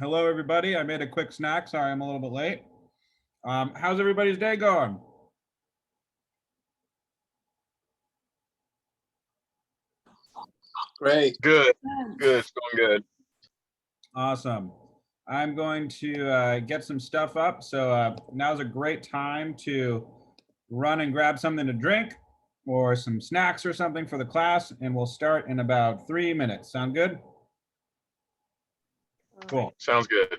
Hello, everybody. I made a quick snack. Sorry, I'm a little bit late. How's everybody's day going? Great. Good, good. It's going good. Awesome. I'm going to get some stuff up. So now's a great time to run and grab something to drink or some snacks or something for the class. And we'll start in about 3 minutes. Sound good? Cool. Sounds good.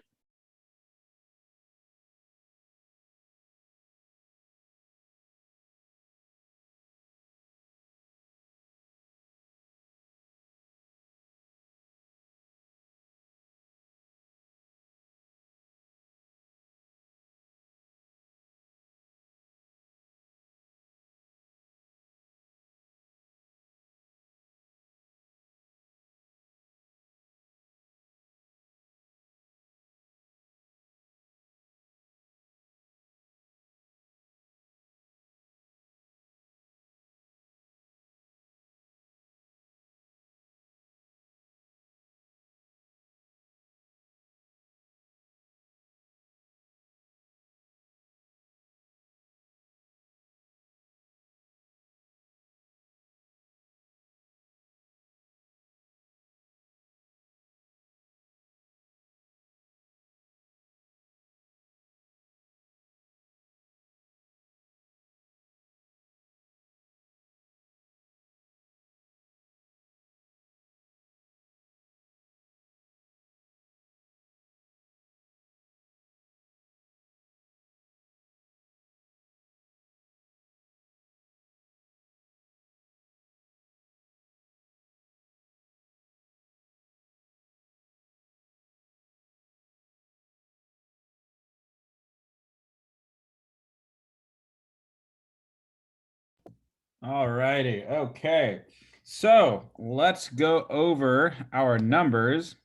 All righty. Okay. So let's go over our numbers.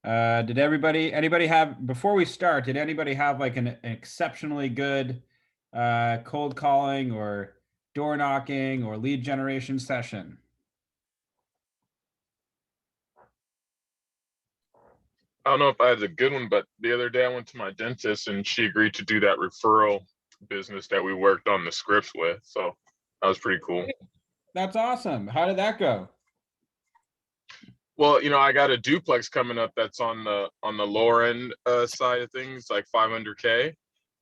Did anybody have, before we start, did anybody have like an exceptionally good cold calling or door knocking or lead generation session? I don't know if I had a good one, but the other day I went to my dentist and she agreed to do that referral business that we worked on the scripts with. So that was pretty cool. That's awesome. How did that go? Well, I got a duplex coming up that's on the lower end side of things, like 500K.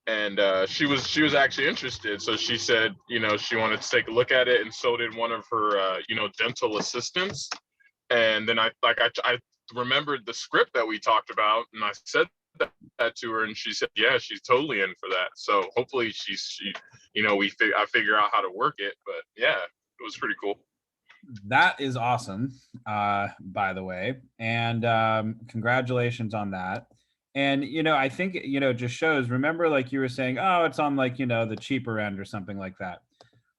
And she was actually interested. So she said, she wanted to take a look at it, and so did one of her dental assistants. And then I remembered the script that we talked about, and I said that to her, and she said, yeah, she's totally in for that. So hopefully I figure out how to work it. But yeah, it was pretty cool. That is awesome, by the way. And congratulations on that. And, I think, it just shows, remember, like you were saying, oh, it's on like, the cheaper end or something like that.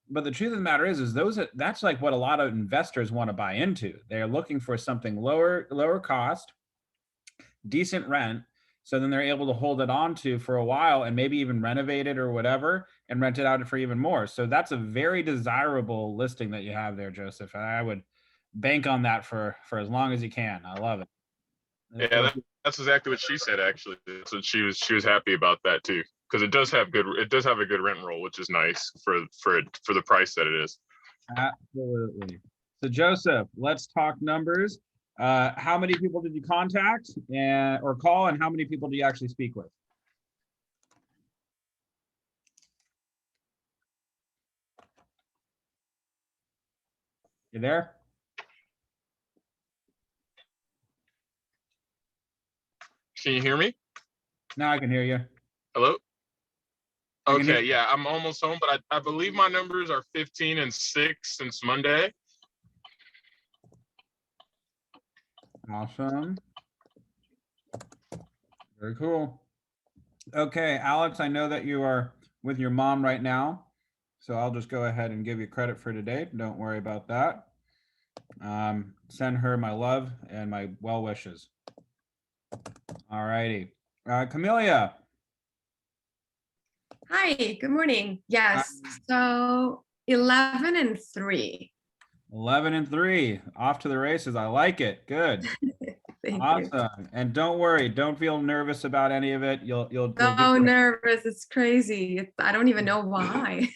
But the truth of the matter is that's like what a lot of investors want to buy into. They're looking for something lower cost, decent rent. So then they're able to hold it on to for a while and maybe even renovate it or whatever and rent it out for even more. So that's a very desirable listing that you have there, Joseph. And I would bank on that for as long as you can. I love it. Yeah, that's exactly what she said. Actually, so she was happy about that too, because it does have a good rent roll, which is nice for the price that it is. Absolutely. So Joseph, let's talk numbers. How many people did you contact or call, and how many people do you actually speak with? You there? Can you hear me? Now I can hear you. Hello? I can hear Okay, yeah, I'm almost home, but I believe my numbers are 15 and 6 since Monday. Awesome. Very cool. Okay, Alex, I know that you are with your mom right now, so I'll just go ahead and give you credit for today. Don't worry about that. Send her my love and my well wishes. All righty. Camelia. Hi, good morning. Yes, so 11 and 3. 11 and 3, off to the races. I like it. Good. Thank you. Awesome. And don't worry, don't feel nervous about any of it. You'll do So great. nervous. It's crazy. I don't even know why.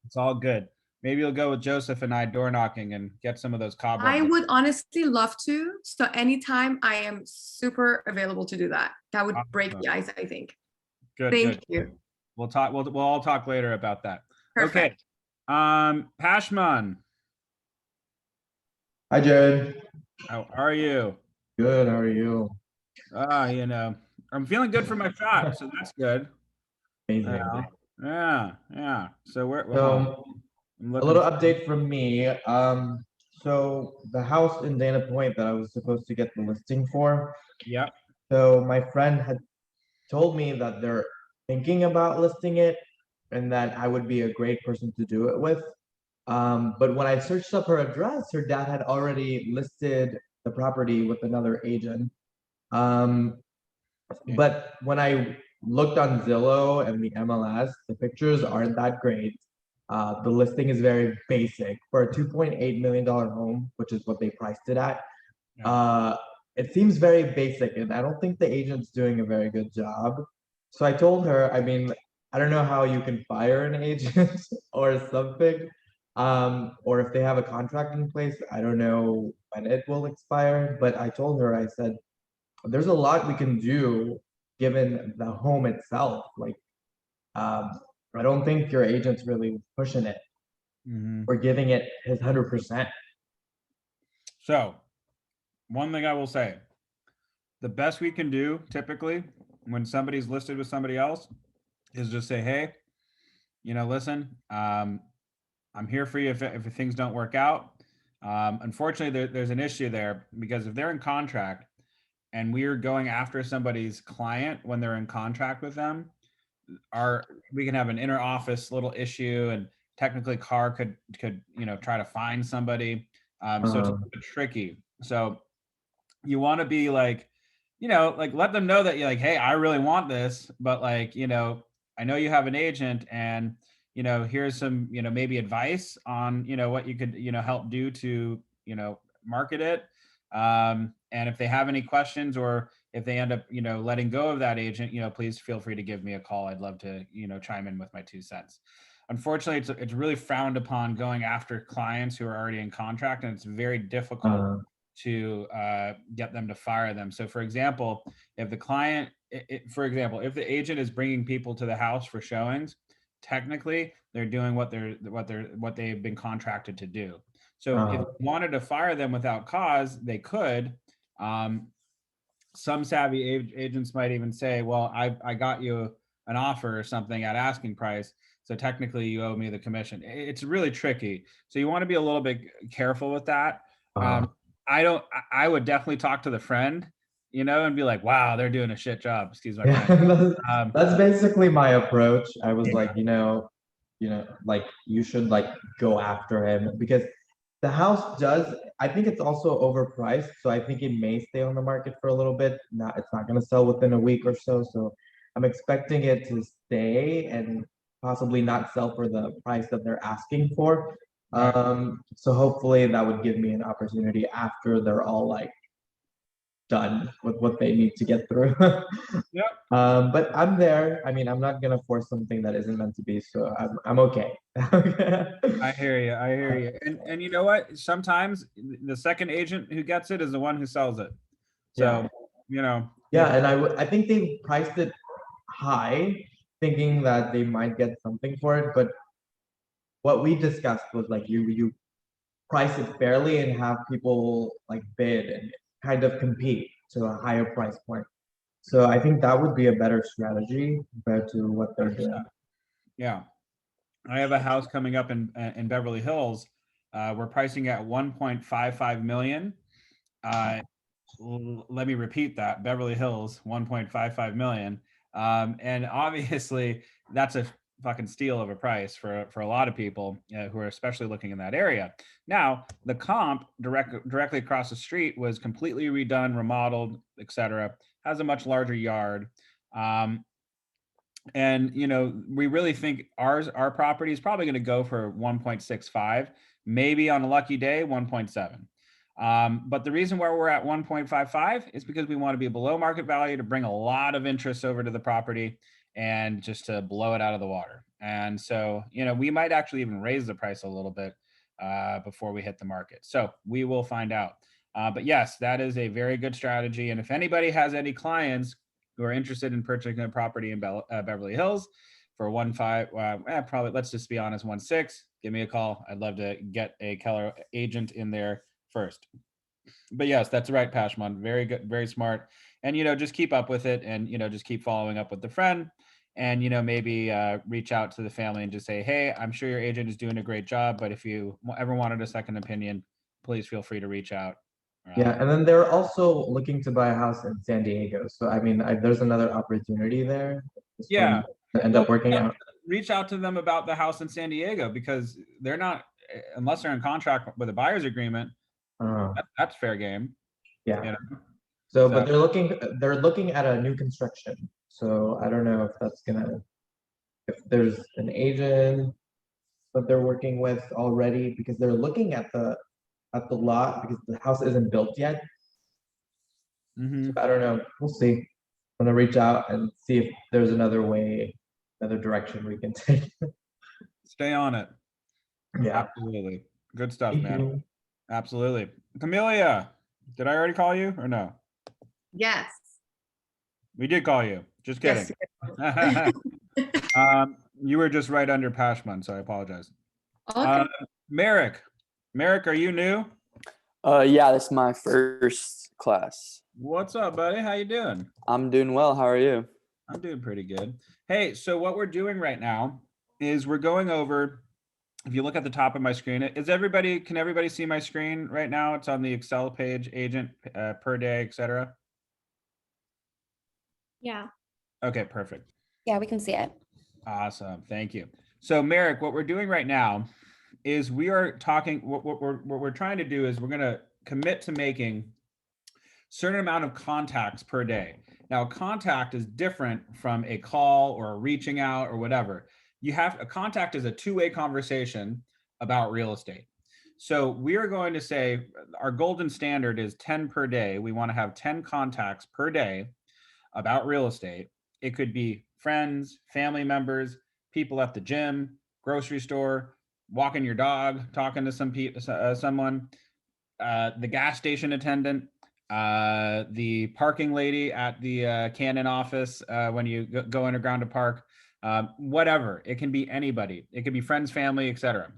It's all good. Maybe you'll go with Joseph and I door knocking and get some of those cobwebs. I would honestly love to. So anytime I am super available to do that. That would break Awesome. the ice, I think. Good, Thank good. you. We'll talk. We'll all talk later about that. Perfect. Okay. Pashman, Hi, Jared. how are you? Good. How are you? You know, I'm feeling good for my shot, so that's good. Amazing. Yeah. So we're So, I'm a looking little for- update from me. So the house in Dana Point that I was supposed to get the listing for. Yep. So my friend had told me that they're thinking about listing it and that I would be a great person to do it with. But when I searched up her address, her dad had already listed the property with another agent. But when I looked on Zillow and the MLS, the pictures aren't that great. The listing is very basic for a $2.8 million home, which is what they priced it at. It seems very basic, and I don't think the agent's doing a very good job. So I told her, I mean, I don't know how you can fire an agent or something. Or if they have a contract in place, I don't know when it will expire. But I told her, I said, there's a lot we can do given the home itself. Like, I don't think your agent's really pushing it Mhm. or giving it his 100%. So, one thing I will say, the best we can do typically when somebody's listed with somebody else is just say, hey, you know, listen, I'm here for you if things don't work out. Unfortunately, there's an issue there because if they're in contract and we're going after somebody's client when they're in contract with them, we can have an inter office little issue, and technically Carr could try to find somebody. So it's a little bit tricky. So you want to be like, like let them know that you're like, hey, I really want this, but like, I know you have an agent, and here's some, maybe advice on, what you could, help do to, market it. And if they have any questions, or if they end up, letting go of that agent, please feel free to give me a call. I'd love to, chime in with my 2 cents. Unfortunately, it's really frowned upon going after clients who are already in contract, and it's very difficult to get them to fire them. So for example, if the client, if the agent is bringing people to the house for showings, technically they're doing what they've been contracted to do. So if you wanted to fire them without cause, they could. Some savvy agents might even say, well, I got you an offer or something at asking price, so technically you owe me the commission. It's really tricky. So you want to be a little bit careful with that. I would definitely talk to the friend, and be like, wow, they're doing a shit job. Excuse my friend. That's basically my approach. I was like, like you should like go after him because the house does, I think it's also overpriced. So I think it may stay on the market for a little bit. It's not going to sell within a week or so. So I'm expecting it to stay and possibly not sell for the price that they're asking for. So hopefully that would give me an opportunity after they're all like done with what they need to get through. Yep. But I'm there. I mean, I'm not gonna force something that isn't meant to be, so I'm okay. I hear you. And you know what? Sometimes the second agent who gets it is the one who sells it. So, Yeah, and I think they priced it high, thinking that they might get something for it, but what we discussed was like you price it fairly and have people like bid and kind of compete to a higher price point. So I think that would be a better strategy compared to what they're doing. Yeah. I have a house coming up in Beverly Hills. We're pricing at 1.55 million. Let me repeat that. Beverly Hills, 1.55 million. And obviously that's a fucking steal of a price for a lot of people who are especially looking in that area. Now, the comp directly across the street was completely redone, remodeled, etc. Has a much larger yard. And we really think our property is probably going to go for 1.65, maybe on a lucky day 1.7. But the reason why we're at 1.55 is because we want to be below market value to bring a lot of interest over to the property and just to blow it out of the water. And so, we might actually even raise the price a little bit before we hit the market. So we will find out. But yes, that is a very good strategy. And if anybody has any clients who are interested in purchasing a property in Beverly Hills for 1.5, probably, let's just be honest, 1.6, give me a call. I'd love to get a Keller agent in there first. But yes, that's right, Pashman. Very good, very smart. And, just keep up with it and, just keep following up with the friend and, maybe reach out to the family and just say, hey, I'm sure your agent is doing a great job, but if you ever wanted a second opinion, please feel free to reach out. Yeah, and then they're also looking to buy a house in San Diego. So I mean, there's another opportunity there. This Yeah. one end up working out. Reach out to them about the house in San Diego because they're not, unless they're in contract with a buyer's agreement, that's fair game. Yeah. So, but they're looking at a new construction. So I don't know if that's if there's an agent that they're working with already because they're looking at the lot because the house isn't built yet. So I don't know. We'll see. I'm gonna reach out and see if there's another direction we can take. Stay on it. Yeah. Absolutely. Good stuff, Thank man. you. Absolutely. Camellia, did I already call you or no? Yes. We did call you. Just kidding. Yes. You were just right under Pashman, so I apologize. Okay. Merrick, are you new? Yeah, this is my first class. What's up, buddy? How you doing? I'm doing well. How are you? I'm doing pretty good. Hey, so what we're doing right now is we're going over, if you look at the top of my screen, can everybody see my screen right now? It's on the Excel page, agent per day, etc. Yeah. Okay, perfect. Yeah, we can see it. Awesome. Thank you. So Merrick, what we're doing right now is we are talking, what we're trying to do is we're going to commit to making certain amount of contacts per day. Now, a contact is different from a call or a reaching out or whatever. A contact is a two-way conversation about real estate. So we are going to say our golden standard is 10 per day. We want to have 10 contacts per day about real estate. It could be friends, family members, people at the gym, grocery store, walking your dog, talking to someone, the gas station attendant, the parking lady at the Canon office when you go underground to park, whatever. It can be anybody. It could be friends, family, etc.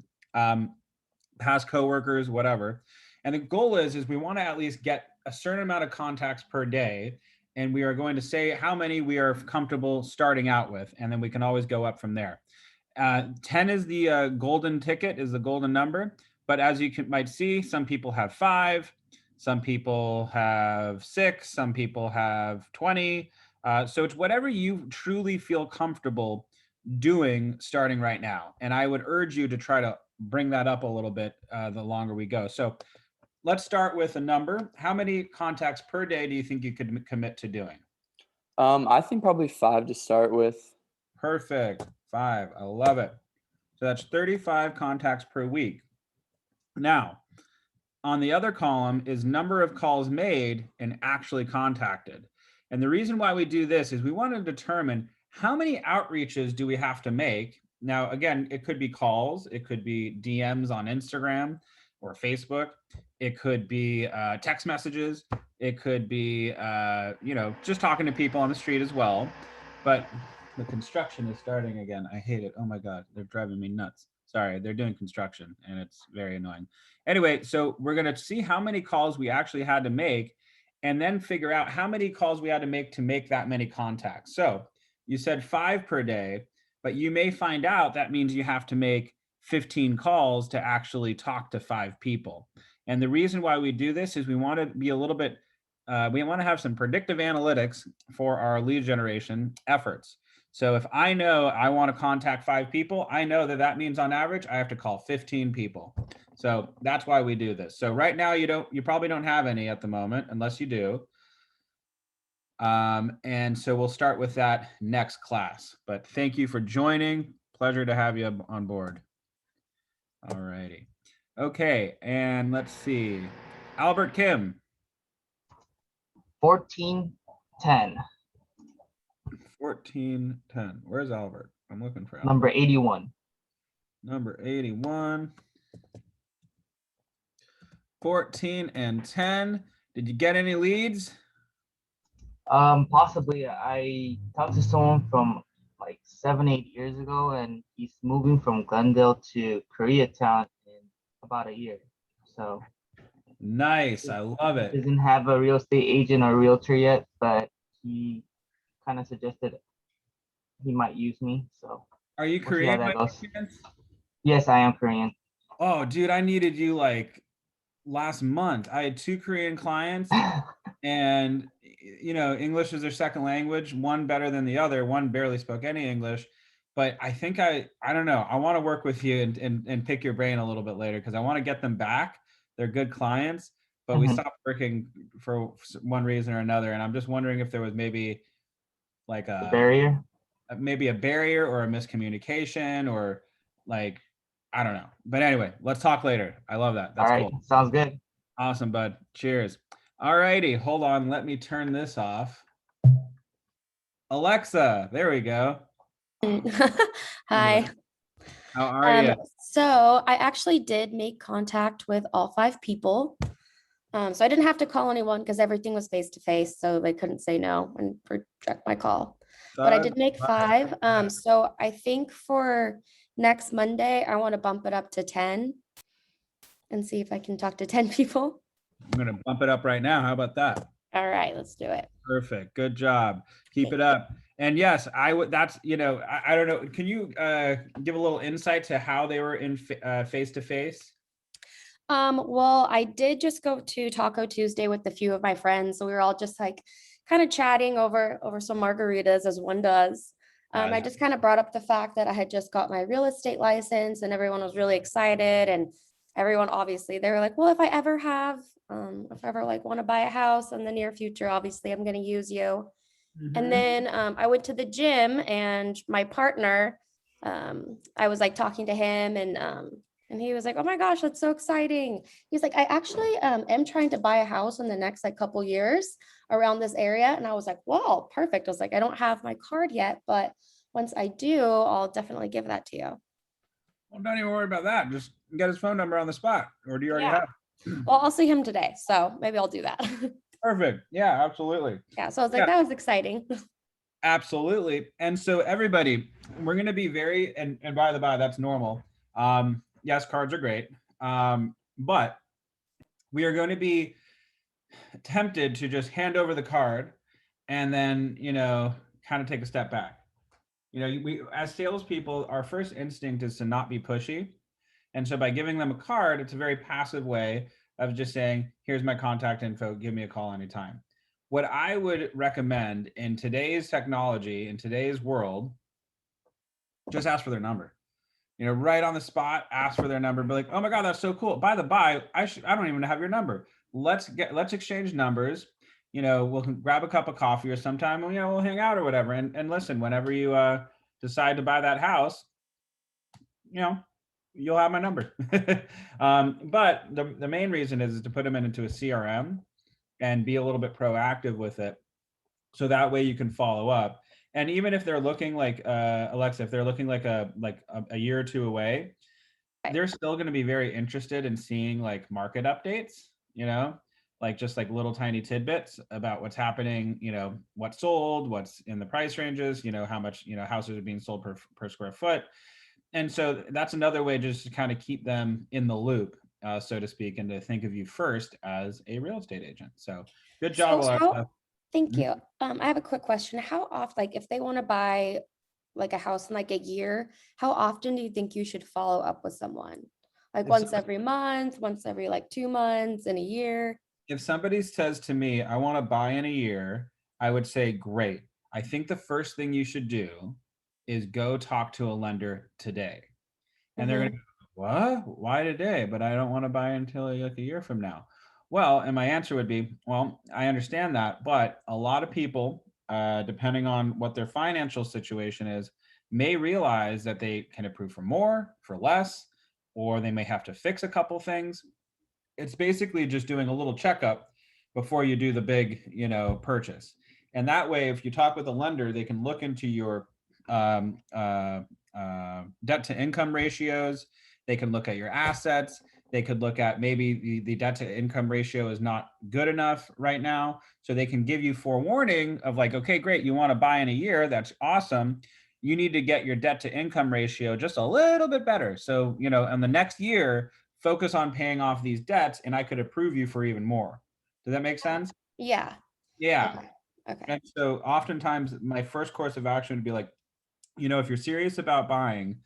Past coworkers, whatever. And the goal is we want to at least get a certain amount of contacts per day. And we are going to say how many we are comfortable starting out with. And then we can always go up from there. 10 is the golden ticket, is the golden number. But as you might see, some people have 5, some people have 6, some people have 20. So it's whatever you truly feel comfortable doing starting right now. And I would urge you to try to bring that up a little bit the longer we go. So let's start with a number. How many contacts per day do you think you could commit to doing? I think probably 5 to start with. Perfect. 5. I love it. So that's 35 contacts per week. Now, on the other column is number of calls made and actually contacted. And the reason why we do this is we want to determine how many outreaches do we have to make. Now, again, it could be calls, it could be DMs on Instagram or Facebook, it could be text messages, it could be, just talking to people on the street as well. But the construction is starting again. I hate it. Oh my God, they're driving me nuts. Sorry, they're doing construction and it's very annoying. Anyway, so we're going to see how many calls we actually had to make and then figure out how many calls we had to make that many contacts. So you said 5 per day, but you may find out that means you have to make 15 calls to actually talk to 5 people. And the reason why we do this is we want to be a little bit, we want to have some predictive analytics for our lead generation efforts. So if I know I want to contact 5 people, I know that means on average, I have to call 15 people. So that's why we do this. So right now you probably don't have any at the moment, unless you do. And so we'll start with that next class, but thank you for joining. Pleasure to have you on board. All righty. Okay. And let's see. Albert Kim. 1410, 1410. Where's Albert? I'm looking for Albert. number 81. Number 81. 14 and 10. Did you get any leads? Possibly. I talked to someone from like 7, 8 years ago, and he's moving from Glendale to Koreatown in about a year. So Nice. I love he it. doesn't have a real estate agent or realtor yet, but he kind of suggested he might use me. So Are you we'll see how Korean? that by goes. chance? Yes, I am Korean. Oh, dude, I needed you like last month. I had 2 Korean clients, and you know, English is their second language, one better than the other, one barely spoke any English. But I think I don't know. I want to work with you and pick your brain a little bit later because I want to get them back. They're good clients, but we Mhm. stopped working for one reason or another. And I'm just wondering if there was maybe like The barrier. maybe a barrier or a miscommunication or like, I don't know. But anyway, let's talk later. I love that. All That's right, cool. sounds good. Awesome, bud. Cheers. All righty. Hold on. Let me turn this off. Alexa, there we go. Hi. How are you? So I actually did make contact with all 5 people. So I didn't have to call anyone because everything was face to face, so they couldn't say no and reject my call. But I did make 5. So I think for next Monday, I want to bump it up to 10 and see if I can talk to 10 people. I'm going to bump it up right now. How about that? All right, let's do it. Perfect. Good job. Keep it Thank up. And yes, I would, that's, you know, I don't know. Can you give a little insight to how they were in face to face? Well, I did just go to Taco Tuesday with a few of my friends. So we were all just like kind of chatting over some margaritas as one does. I As- just kind of brought up the fact that I had just got my real estate license and everyone was really excited. And everyone obviously they were like, well, if I ever like want to buy a house in the near future, obviously I'm going to use you. And then I went to the gym and my partner, I was like talking to him and he was like, oh my gosh, that's so exciting. He's like, I actually am trying to buy a house in the next like couple years around this area. And I was like, well, perfect. I was like, I don't have my card yet, but once I do, I'll definitely give that to you. Well, don't even worry about that. Just get his phone number on the spot. Or do you already Yeah. have? Well, I'll see him today. So maybe I'll do that. Perfect. Yeah, absolutely. Yeah. So I was like, Yeah. that was exciting. Absolutely. And so everybody, we're going to be very, and by the by, that's normal. Yes, cards are great. But we are going to be tempted to just hand over the card and then, you know, kind of take a step back. You know, we, as salespeople, our first instinct is to not be pushy. And so by giving them a card, it's a very passive way of just saying, here's my contact info, give me a call anytime. What I would recommend in today's technology, in today's world, just ask for their number. You know, right on the spot, ask for their number, be like, oh my God, that's so cool. By the by, I don't even have your number. Let's exchange numbers. You know, we'll grab a cup of coffee or sometime, you know, we'll hang out or whatever. And listen, whenever you decide to buy that house, you know, you'll have my number. But the main reason is to put them into a CRM and be a little bit proactive with it. So that way you can follow up. And even if they're looking like, Alexa, if they're looking like a year or two away, they're still going to be very interested in seeing like market updates, you know, like just like little tiny tidbits about what's happening, you know, what's sold, what's in the price ranges, you know, how much, you know, houses are being sold per square foot. And so that's another way just to kind of keep them in the loop, so to speak, and to think of you first as a real estate agent. So good job, So Alexa. thank Mhm. you. I have a quick question. How often, like if they want to buy like a house in like a year, how often do you think you should follow up with someone? Like If once some- every month, once every like 2 months, in a year? If somebody says to me, I want to buy in a year, I would say, great. I think the first thing you should do is go talk to a lender today. And they're going to go, what? Why today? But I don't want to buy until like a year from now. Well, and my answer would be, well, I understand that, but a lot of people, depending on what their financial situation is, may realize that they can approve for more, for less, or they may have to fix a couple things. it's basically just doing a little checkup before you do the big, purchase. And that way, if you talk with a lender, they can look into your debt to income ratios. They can look at your assets. They could look at maybe the debt to income ratio is not good enough right now. So they can give you forewarning of like, okay, great, you want to buy in a year. That's awesome. You need to get your debt to income ratio just a little bit better. So, in the next year, focus on paying off these debts and I could approve you for even more. Does that make sense? Yeah. Yeah. Okay. Okay. And so oftentimes my first course of action would be like, if you're serious about buying,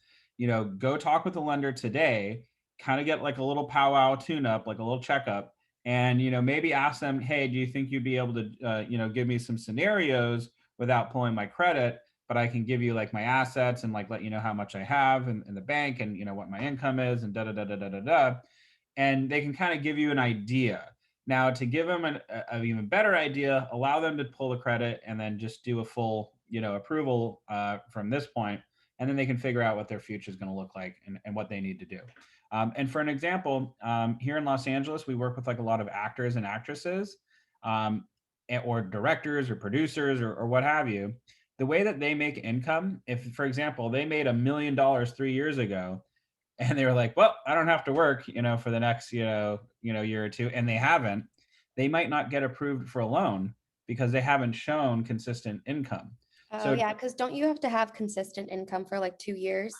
go talk with the lender today, kind of get like a little powwow tune up, like a little checkup, and, maybe ask them, hey, do you think you'd be able to, give me some scenarios without pulling my credit, but I can give you like my assets and like let you know how much I have in the bank and, what my income is and da da da da da da da. And they can kind of give you an idea. Now, to give them an even better idea, allow them to pull the credit and then just do a full, approval from this point, and then they can figure out what their future is going to look like and what they need to do. And for an example, here in Los Angeles, we work with like a lot of actors and actresses, or directors or producers or what have you. The way that they make income, if, for example, they made $1 million 3 years ago, and they were like, well, I don't have to work, for the next, year or two, and they haven't, they might not get approved for a loan because they haven't shown consistent income. Oh, So yeah, because don't you have to have consistent income for like 2 years?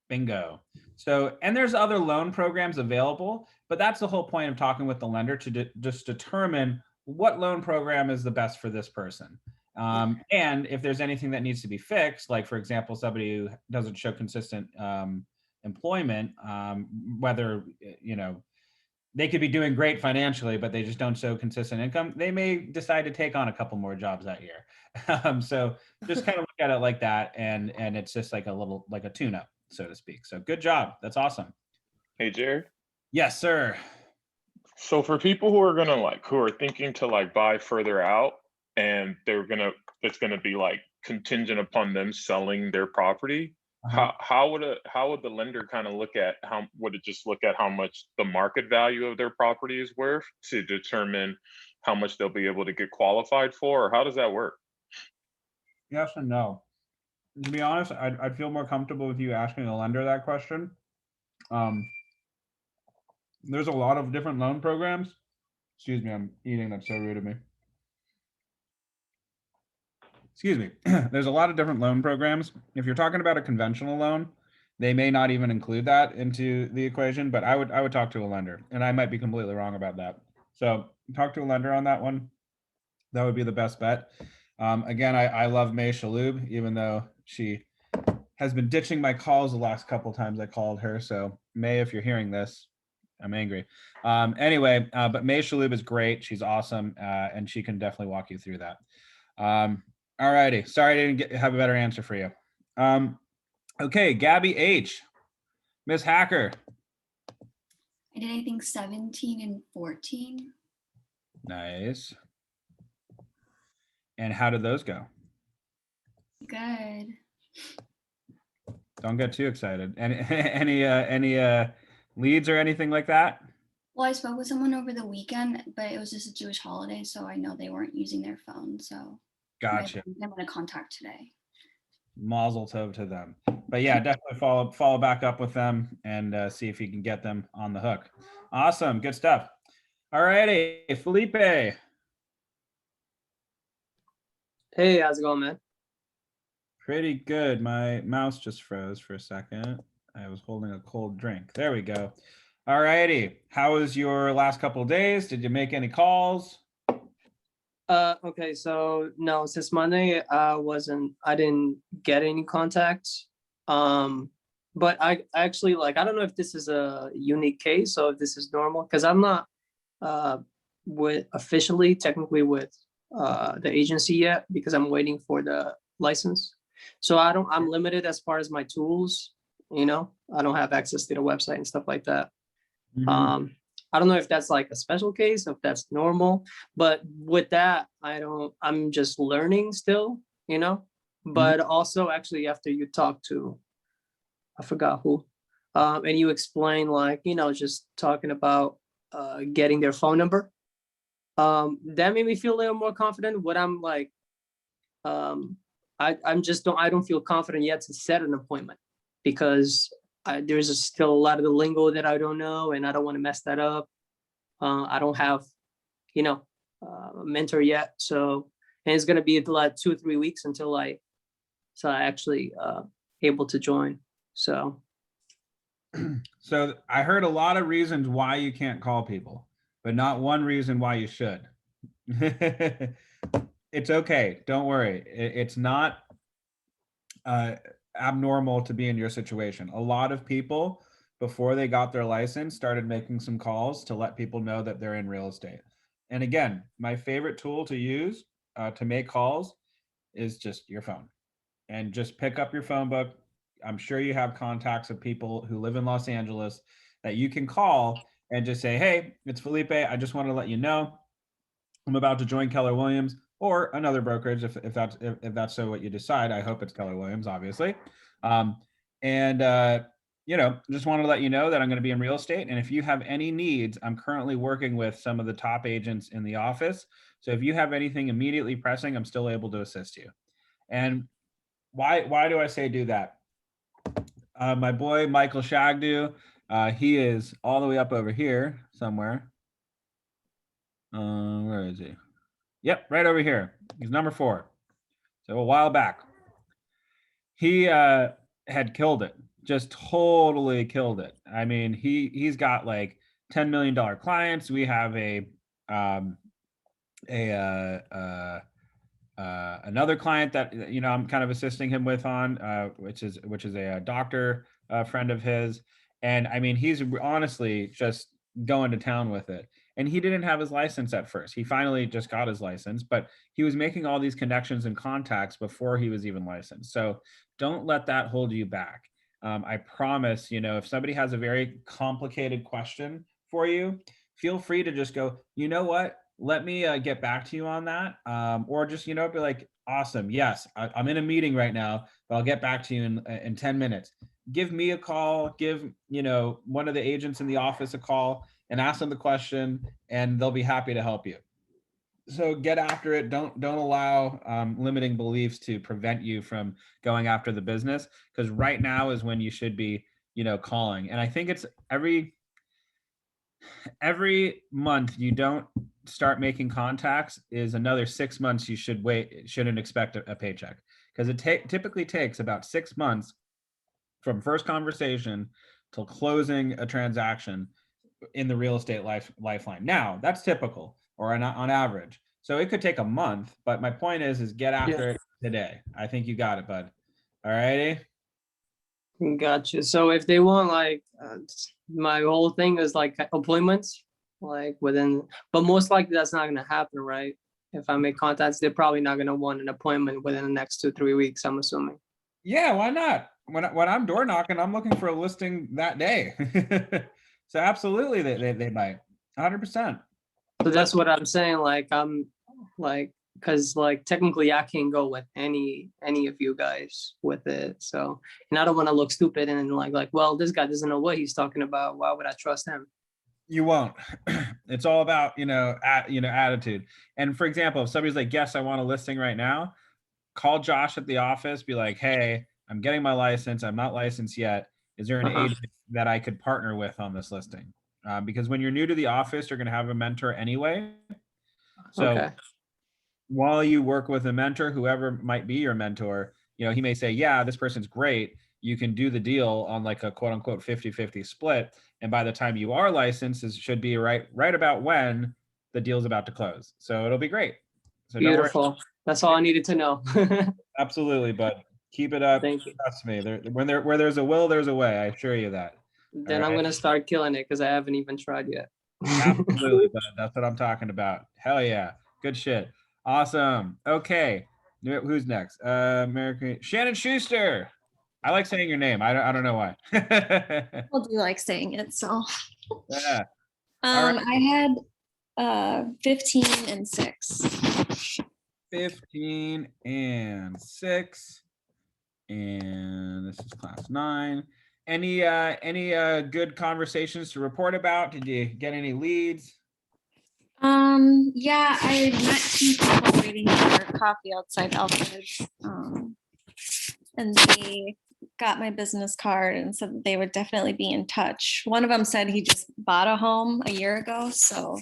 bingo. So, and there's other loan programs available, but that's the whole point of talking with the lender to just determine what loan program is the best for this person. And if there's anything that needs to be fixed, like for example, somebody who doesn't show consistent employment, whether, they could be doing great financially, but they just don't show consistent income, they may decide to take on a couple more jobs that year. So just kind of look at it like that. And it's just like a tune-up, so to speak. So good job. That's awesome. Hey, Jared. Yes, sir. So for people who are thinking to buy further out and it's gonna be like contingent upon them selling their property, how would the lender kind of look at would it just look at how much the market value of their property is worth to determine how much they'll be able to get qualified for, or how does that work? Yes and no. To be honest, I'd feel more comfortable with you asking a lender that question. There's a lot of different loan programs. Excuse me, I'm eating. That's so rude of me. Excuse me. There's a lot of different loan programs. If you're talking about a conventional loan, they may not even include that into the equation, but I would talk to a lender, and I might be completely wrong about that. So talk to a lender on that one. That would be the best bet. Again, I love May Shalhoub, even though she has been ditching my calls the last couple times I called her. So May, if you're hearing this, I'm angry. Anyway, but May Shalhoub is great. She's awesome, and she can definitely walk you through that. All righty. Sorry I didn't have a better answer for you. Okay, Gabby H. Miss Hacker. I did, I think, 17 and 14. Nice. And how did those go? Good. Don't get too excited. Any leads or anything like that? Well, I spoke with someone over the weekend, but it was just a Jewish holiday, so I know they weren't using their phone. So Gotcha. I'm going to contact today. Mazel tov to them. But yeah, definitely follow back up with them and see if you can get them on the hook. Awesome. Good stuff. All righty. Felipe. Hey, how's it going, man? Pretty good. My mouse just froze for a second. I was holding a cold drink. There we go. All righty. How was your last couple of days? Did you make any calls? Okay, so no, since Monday, I didn't get any contacts. But I actually I don't know if this is a unique case or if this is normal, because I'm not technically with the agency yet, because I'm waiting for the license. So I'm limited as far as my tools, I don't have access to the website and stuff like that. Mhm. I don't know if that's like a special case, if that's normal, but with that, I'm just learning still, but also actually after you talk to, I forgot who, and you explain just talking about getting their phone number. That made me feel a little more confident. What I'm like, I don't feel confident yet to set an appointment because there's still a lot of the lingo that I don't know, and I don't want to mess that up. I don't have, a mentor yet, so and it's gonna be like 2 or 3 weeks until I actually able to join. So So I heard a lot of reasons why you can't call people, but not one reason why you should. It's okay. Don't worry. It's not abnormal to be in your situation. A lot of people, before they got their license, started making some calls to let people know that they're in real estate. And again, my favorite tool to use to make calls is just your phone. And just pick up your phone book. I'm sure you have contacts of people who live in Los Angeles that you can call and just say, hey, it's Felipe. I just want to let you know I'm about to join Keller Williams or another brokerage if that's so what you decide. I hope it's Keller Williams, obviously. Just want to let you know that I'm going to be in real estate. And if you have any needs, I'm currently working with some of the top agents in the office. So if you have anything immediately pressing, I'm still able to assist you. And why do I say do that? My boy, Michael Shagdu, he is all the way up over here somewhere. Where is he? Yep, right over here. He's number 4. So a while back, he had killed it, just totally killed it. I mean, he's got like $10 million clients. We have another client that I'm kind of assisting him with on, which is a doctor friend of his, and I mean he's honestly just going to town with it. And he didn't have his license at first. He finally just got his license, but he was making all these connections and contacts before he was even licensed. So don't let that hold you back. I promise, if somebody has a very complicated question for you, feel free to just go, you know what? Let me get back to you on that. Or just, be like, awesome. Yes, I'm in a meeting right now, but I'll get back to you in 10 minutes. Give me a call, give, one of the agents in the office a call and ask them the question, and they'll be happy to help you. So get after it. Don't allow limiting beliefs to prevent you from going after the business, because right now is when you should be, calling. And I think it's every month you don't start making contacts is another 6 months you shouldn't expect a paycheck, because it typically takes about 6 months from first conversation till closing a transaction in the real estate lifeline. Now that's typical or on average. So it could take a month, but my point is get after it today. I think you got it, bud. All righty. Gotcha. So if they want my whole thing is like appointments, like but most likely that's not going to happen, right? If I make contacts, they're probably not going to want an appointment within the next 2-3 weeks, I'm assuming. Yeah, why not? When I'm door knocking, I'm looking for a listing that day. So absolutely they might 100%. So that's what I'm saying. Because technically I can't go with any of you guys with it. So, and I don't want to look stupid and well, this guy doesn't know what he's talking about. Why would I trust him? You won't. It's all about, attitude. And for example, if somebody's like, yes, I want a listing right now, call Josh at the office, be like, hey, I'm getting my license. I'm not licensed yet. Is there an agent that I could partner with on this listing? Because when you're new to the office, you're going to have a mentor anyway. So while you work with a mentor, whoever might be your mentor, he may say, yeah, this person's great. You can do the deal on like a quote unquote 50-50 split. And by the time you are licensed, it should be right about when the deal's about to close. So it'll be great. So beautiful. That's all I needed to know. Absolutely, bud. Keep it up. Thank you. Trust me. Where there's a will, there's a way. I assure you that. Then I'm gonna start killing it because I haven't even tried yet. Absolutely, bud. That's what I'm talking about. Hell yeah. Good shit. Awesome. Okay. Who's next? American Shannon Schuster. I like saying your name. I don't know why. Well, do like saying it, so. Yeah. Right. I had 15 and 6. 15 and 6. And this is class 9. any good conversations to report about? Did you get any leads? Yeah, I met two people waiting for coffee outside Alfred's. And they got my business card and said that they would definitely be in touch. One of them said he just bought a home a year ago, so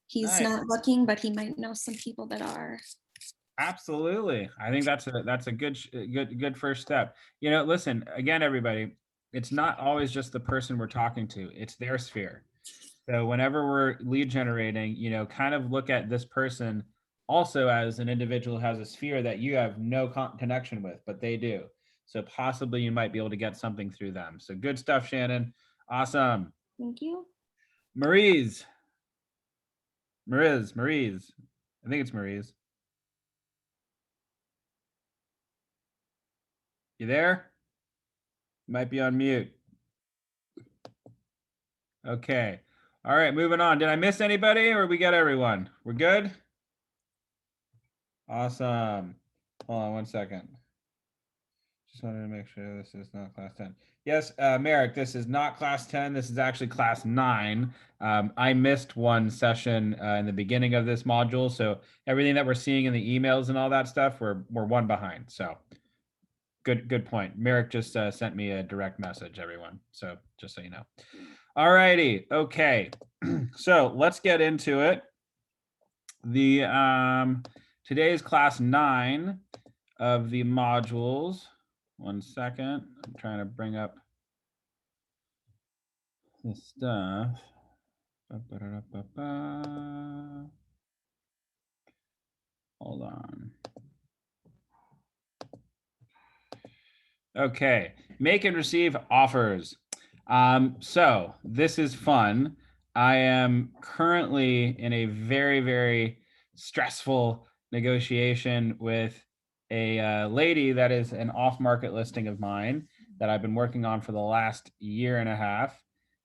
he's Nice. not looking, but he might know some people that are. Absolutely. I think that's a good first step. You know, listen, again, everybody, it's not always just the person we're talking to, it's their sphere. So whenever we're lead generating, you know, kind of look at this person also as an individual who has a sphere that you have no connection with, but they do. So possibly you might be able to get something through them. So good stuff, Shannon. Awesome. Thank you. Maurice. I think it's Maurice. You there? You might be on mute. Okay. All right, moving on. Did I miss anybody or we got everyone? We're good? Awesome. Hold on one second. Just wanted to make sure this is not class 10. Yes, Merrick, this is not class 10. This is actually class 9. I missed one session in the beginning of this module. So everything that we're seeing in the emails and all that stuff, we're one behind. So good point. Merrick just sent me a direct message, everyone. So just so you know. All righty. Okay. So let's get into it. The today's class 9 of the modules. One second. I'm trying to bring up the stuff. Hold on. Okay, make and receive offers. So this is fun. I am currently in a very, very stressful negotiation with a lady that is an off-market listing of mine that I've been working on for the last year and a half.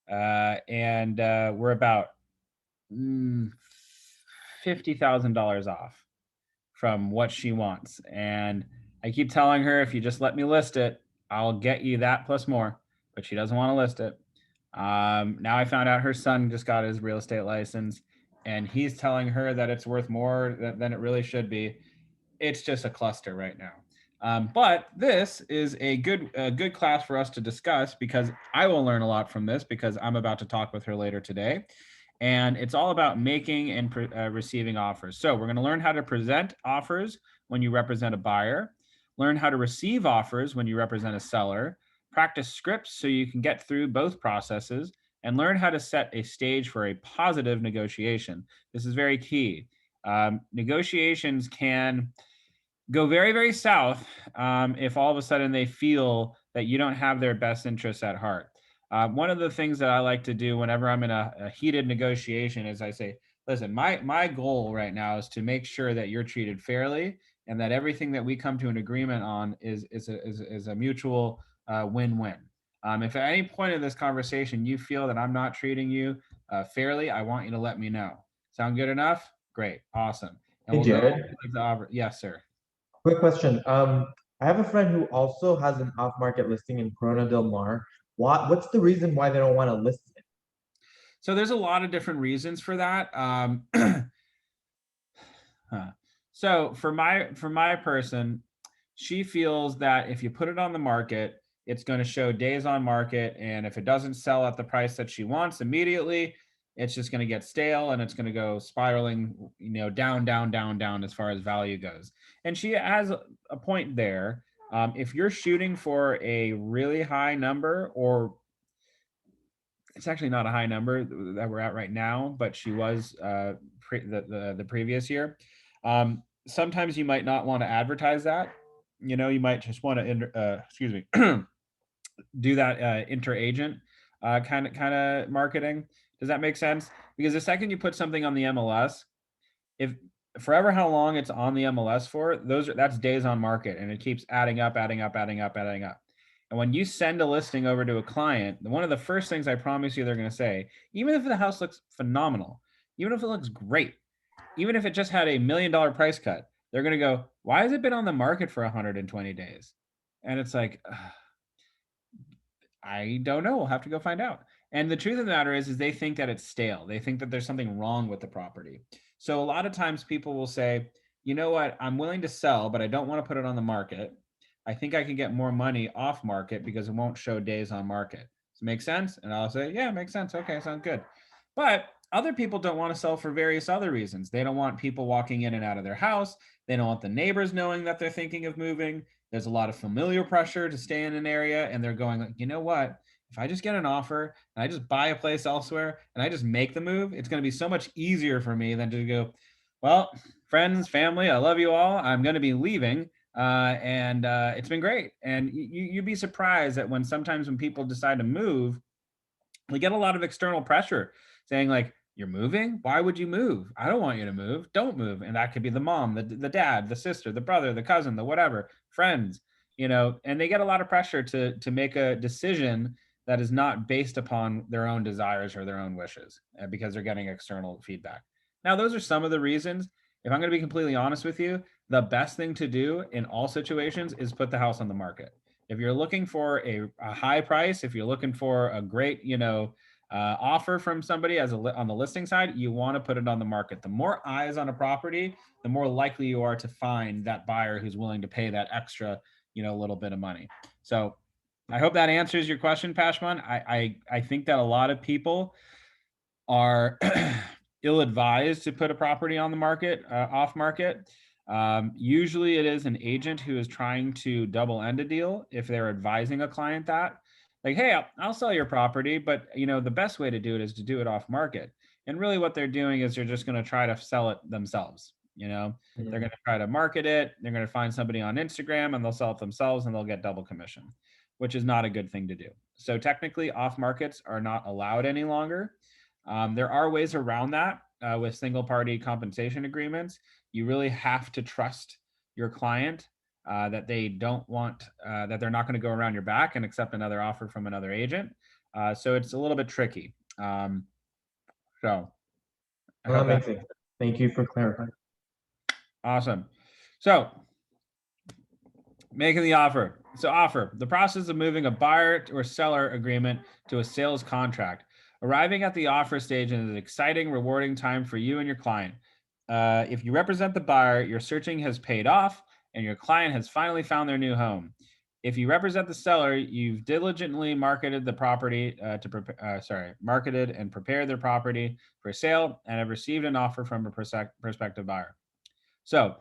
And we're about $50,000 off from what she wants. And I keep telling her, if you just let me list it, I'll get you that plus more, but she doesn't want to list it. Now I found out her son just got his real estate license and he's telling her that it's worth more than it really should be. It's just a cluster right now. But this is a good class for us to discuss because I will learn a lot from this because I'm about to talk with her later today. And it's all about making and receiving offers. So we're going to learn how to present offers when you represent a buyer, learn how to receive offers when you represent a seller, practice scripts so you can get through both processes, and learn how to set a stage for a positive negotiation. This is very key. Negotiations can go very, very south if all of a sudden they feel that you don't have their best interests at heart. One of the things that I like to do whenever I'm in a heated negotiation is I say, listen, my goal right now is to make sure that you're treated fairly and that everything that we come to an agreement on is a mutual win-win. If at any point in this conversation you feel that I'm not treating you fairly, I want you to let me know. Sound good enough? Great, awesome. And Hey, Jared. Yes, sir. Quick question. I have a friend who also has an off-market listing in Corona Del Mar. What's the reason why they don't want to list it? So there's a lot of different reasons for that. So for my person, she feels that if you put it on the market, it's going to show days on market, and if it doesn't sell at the price that she wants immediately, it's just going to get stale and it's going to go spiraling, down as far as value goes. And she has a point there. If you're shooting for a really high number, or it's actually not a high number that we're at right now, but she was the previous year. Sometimes you might not want to advertise that. You might just want to, do that interagent kind of marketing. Does that make sense? Because the second you put something on the MLS, if forever how long it's on the MLS for, that's days on market, and it keeps adding up. And when you send a listing over to a client, one of the first things I promise you they're going to say, even if the house looks phenomenal, even if it looks great, even if it just had $1 million price cut, they're going to go, why has it been on the market for 120 days? And it's like, I don't know. We'll have to go find out. And the truth of the matter is they think that it's stale. They think that there's something wrong with the property. So a lot of times people will say, you know what, I'm willing to sell, but I don't want to put it on the market. I think I can get more money off market because it won't show days on market. Does it make sense? And I'll say, yeah, it makes sense. Okay, sounds good. But other people don't want to sell for various other reasons. They don't want people walking in and out of their house. They don't want the neighbors knowing that they're thinking of moving. There's a lot of familiar pressure to stay in an area, and they're going like, you know what? If I just get an offer and I just buy a place elsewhere and I just make the move, it's going to be so much easier for me than to go, well, friends, family, I love you all. I'm going to be leaving. And it's been great. And you'd be surprised that sometimes when people decide to move, they get a lot of external pressure saying like, you're moving? Why would you move? I don't want you to move. Don't move. And that could be the mom, the dad, the sister, the brother, the cousin, the whatever, friends, and they get a lot of pressure to make a decision that is not based upon their own desires or their own wishes because they're getting external feedback. Now, those are some of the reasons. If I'm going to be completely honest with you, the best thing to do in all situations is put the house on the market. If you're looking for a high price, if you're looking for a great, offer from somebody on the listing side, you want to put it on the market. The more eyes on a property, the more likely you are to find that buyer who's willing to pay that extra, little bit of money. So I hope that answers your question, Pashman. I think that a lot of people are ill-advised to put a property on the market, off market. Usually it is an agent who is trying to double end a deal if they're advising a client that, like, hey, I'll sell your property, but the best way to do it is to do it off market. And really what they're doing is they're just going to try to sell it themselves. They're going to try to market it. They're going to find somebody on Instagram and they'll sell it themselves and they'll get double commission, which is not a good thing to do. So technically off markets are not allowed any longer. There are ways around that with single party compensation agreements. You really have to trust your client that they don't want, that they're not going to go around your back and accept another offer from another agent. So it's a little bit tricky. So I Well, hope that makes sense. Thank you for clarifying. Awesome. So making the offer. So offer, the process of moving a buyer or seller agreement to a sales contract. Arriving at the offer stage is an exciting, rewarding time for you and your client. If you represent the buyer, your searching has paid off and your client has finally found their new home. If you represent the seller, you've diligently marketed the property marketed and prepared their property for sale and have received an offer from a prospective buyer. So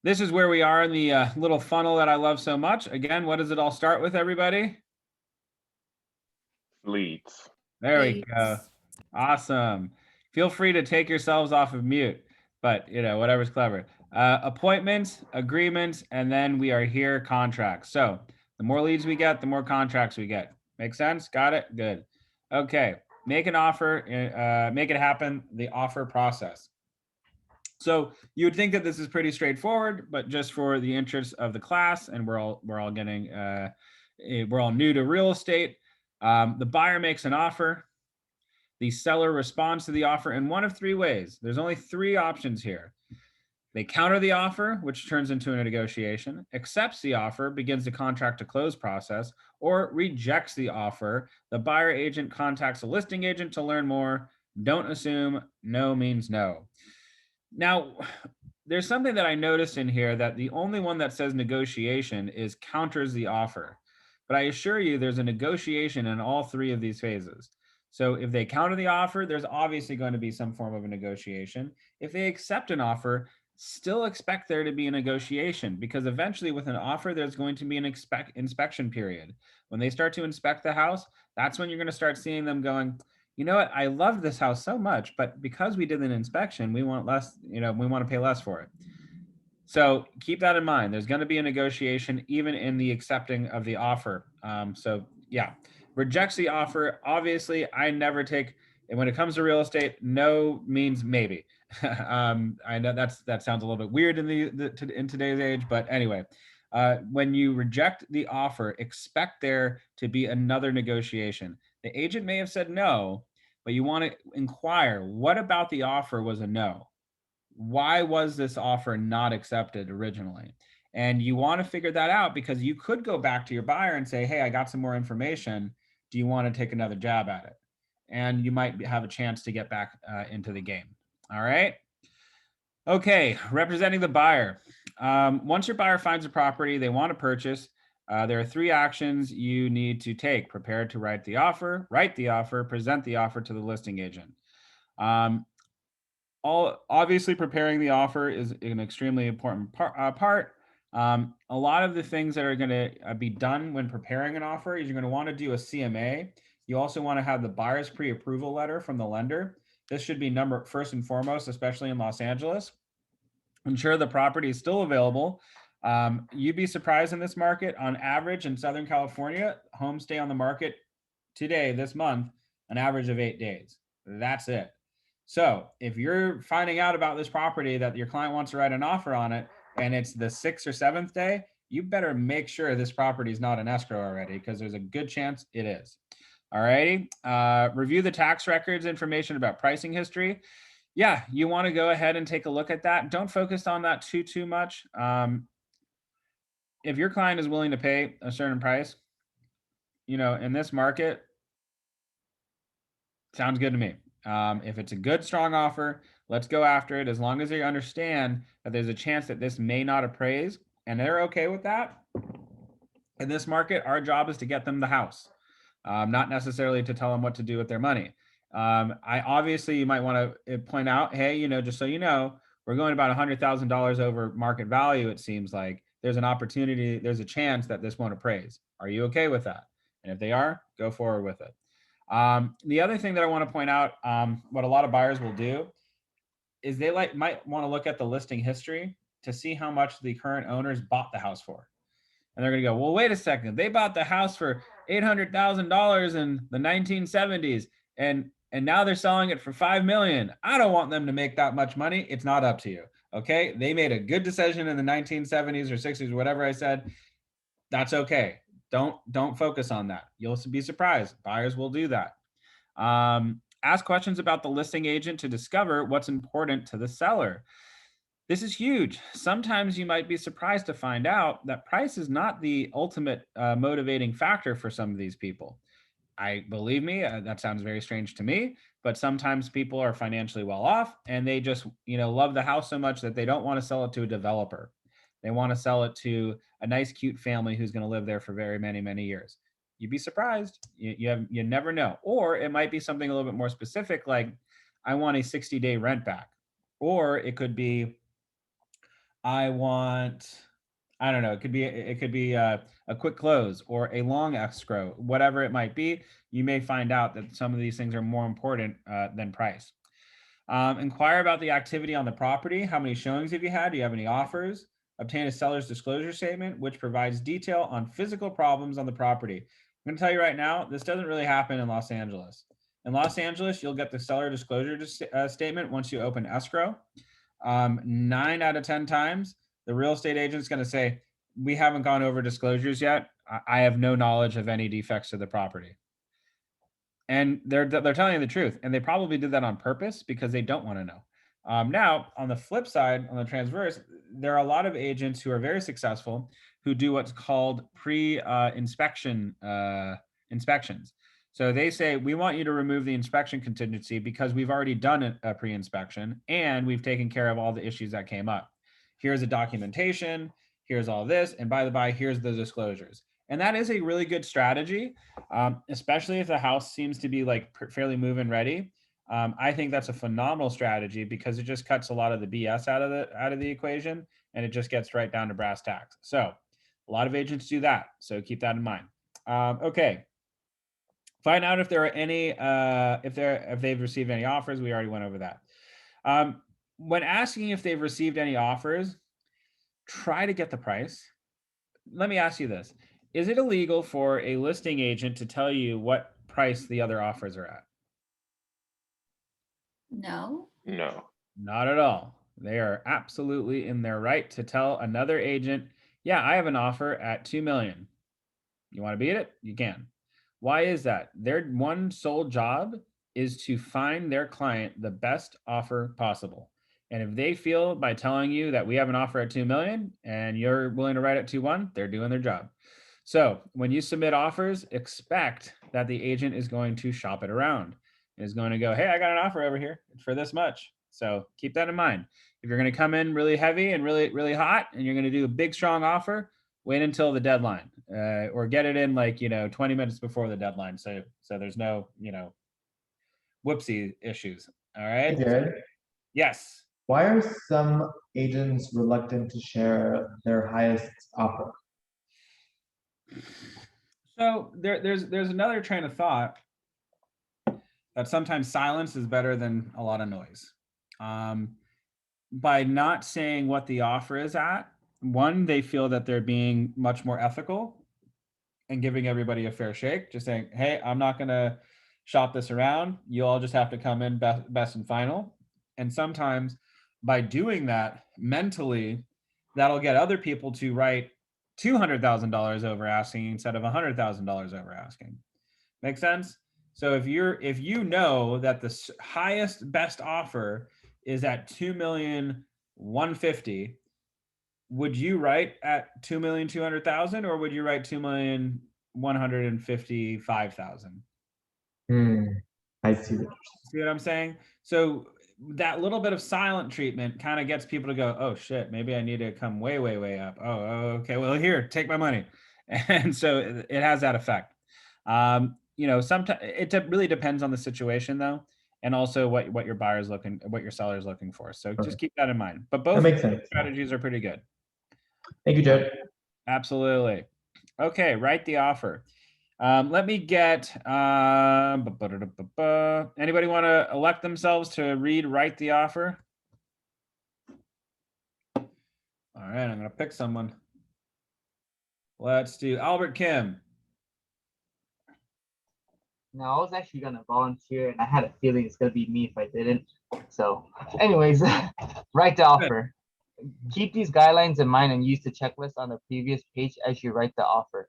this is where we are in the little funnel that I love so much. Again, what does it all start with, everybody? Leads. There we go. Awesome. Feel free to take yourselves off of mute, but whatever's clever. Appointments, agreements, and then we are here, contracts. So the more leads we get, the more contracts we get. Make sense? Got it? Good. Okay. Make an offer, make it happen, the offer process. So you would think that this is pretty straightforward, but just for the interest of the class, and we're all new to real estate. The buyer makes an offer. The seller responds to the offer in one of three ways. There's only three options here. They counter the offer, which turns into a negotiation, accepts the offer, begins the contract to close process, or rejects the offer. The buyer agent contacts a listing agent to learn more. Don't assume no means no. Now, there's something that I noticed in here that the only one that says negotiation is counters the offer. But I assure you there's a negotiation in all three of these phases. So if they counter the offer, there's obviously going to be some form of a negotiation. If they accept an offer, still expect there to be a negotiation, because eventually with an offer, there's going to be an inspection period. When they start to inspect the house, that's when you're going to start seeing them going, you know what, I love this house so much, but because we did an inspection, we want less, we want to pay less for it. So keep that in mind. There's going to be a negotiation even in the accepting of the offer. So yeah, rejects the offer. Obviously, I never take, and when it comes to real estate, no means maybe. I know that sounds a little bit weird in today's age, but anyway, when you reject the offer, expect there to be another negotiation. The agent may have said no, but you want to inquire, what about the offer was a no? Why was this offer not accepted originally? And you want to figure that out, because you could go back to your buyer and say, hey, I got some more information. do you want to take another jab at it? And you might have a chance to get back into the game. All right. Okay, representing the buyer. Once your buyer finds a property they want to purchase, there are 3 actions you need to take. Prepare to write the offer, present the offer to the listing agent. Obviously preparing the offer is an extremely important part. A lot of the things that are going to be done when preparing an offer is you're going to want to do a CMA. You also want to have the buyer's pre-approval letter from the lender. This should be first and foremost, especially in Los Angeles. Ensure the property is still available. You'd be surprised in this market. On average in Southern California, homes stay on the market today, this month, an average of 8 days. That's it. So if you're finding out about this property that your client wants to write an offer on it, and it's the 6th or 7th day, you better make sure this property is not in escrow already, because there's a good chance it is. All righty. Review the tax records, information about pricing history. Yeah, you want to go ahead and take a look at that. Don't focus on that too much. If your client is willing to pay a certain price, in this market, sounds good to me. If it's a good, strong offer, let's go after it, as long as they understand that there's a chance that this may not appraise, and they're okay with that. In this market, our job is to get them the house, not necessarily to tell them what to do with their money. Obviously, you might want to point out, hey, just so you know, we're going about $100,000 over market value. It seems like there's an opportunity, there's a chance that this won't appraise. Are you okay with that? And if they are, go forward with it. The other thing that I want to point out, what a lot of buyers will do is they might want to look at the listing history to see how much the current owners bought the house for. And they're going to go, well, wait a second. They bought the house for $800,000 in the 1970s. And now they're selling it for $5 million. I don't want them to make that much money. It's not up to you. Okay. They made a good decision in the 1970s or 60s, or whatever I said. That's okay. Don't focus on that. You'll be surprised. Buyers will do that. Ask questions about the listing agent to discover what's important to the seller. This is huge. Sometimes you might be surprised to find out that price is not the ultimate motivating factor for some of these people. Believe me, that sounds very strange to me, but sometimes people are financially well off and they just, love the house so much that they don't want to sell it to a developer. They want to sell it to a nice, cute family who's going to live there for very many, many years. You'd be surprised. You never know. Or it might be something a little bit more specific, like I want a 60-day rent back. Or it could be, I don't know, it could be a quick close or a long escrow, whatever it might be. You may find out that some of these things are more important than price. Inquire about the activity on the property. How many showings have you had? Do you have any offers? Obtain a seller's disclosure statement, which provides detail on physical problems on the property. I'm going to tell you right now, this doesn't really happen in Los Angeles. In Los Angeles, you'll get the seller disclosure statement once you open escrow. 9 out of 10 times, the real estate agent's going to say, we haven't gone over disclosures yet. I have no knowledge of any defects to the property. And they're telling you the truth. And they probably did that on purpose because they don't want to know. Now, on the flip side, on the transverse, there are a lot of agents who are very successful who do what's called pre-inspection inspections. So they say, we want you to remove the inspection contingency because we've already done a pre-inspection and we've taken care of all the issues that came up. Here's the documentation, here's all this, and by the by, here's the disclosures. And that is a really good strategy, especially if the house seems to be like fairly move-in ready. I think that's a phenomenal strategy because it just cuts a lot of the BS out of the equation, and it just gets right down to brass tacks. So a lot of agents do that. So keep that in mind. Okay. Find out if there are any, if they've received any offers. We already went over that. When asking if they've received any offers, try to get the price. Let me ask you this. Is it illegal for a listing agent to tell you what price the other offers are at? No. No. Not at all. They are absolutely in their right to tell another agent, yeah, I have an offer at $2 million. You want to beat it? You can. Why is that? Their one sole job is to find their client the best offer possible. And if they feel by telling you that we have an offer at $2 million and you're willing to write at 2.1, they're doing their job. So when you submit offers, expect that the agent is going to shop it around. Is going to go, hey, I got an offer over here for this much. So keep that in mind. If you're going to come in really heavy and really hot, and you're going to do a big strong offer, wait until the deadline, or get it in like 20 minutes before the deadline. So there's no whoopsie issues. All Hey, right. Jared, Yes. why are some agents reluctant to share their highest offer? So there's another train of thought that sometimes silence is better than a lot of noise. By not saying what the offer is at, one, they feel that they're being much more ethical and giving everybody a fair shake, just saying, hey, I'm not going to shop this around. You all just have to come in best and final. And sometimes by doing that mentally, that'll get other people to write $200,000 over asking instead of $100,000 over asking. Make sense? So if you know that the highest best offer is at 2,150,000, would you write at 2,200,000 or would you write 2,155,000? I see what See what I'm saying? So that little bit of silent treatment kind of gets people to go, oh shit, maybe I need to come way up. Oh, okay. Well, here, take my money. And so it has that effect. Sometimes it really depends on the situation though. And also what your buyer's what your seller's looking for. So just keep that in mind. But both makes sense. strategies are pretty good. Thank you, Jared. Absolutely. Okay, write the offer. Let me get, anybody want to elect themselves to write the offer? All right, I'm going to pick someone. Let's do Albert Kim. No, I was actually gonna volunteer, and I had a feeling it's gonna be me if I didn't. So, anyways, write the offer. Keep these guidelines in mind and use the checklist on the previous page as you write the offer.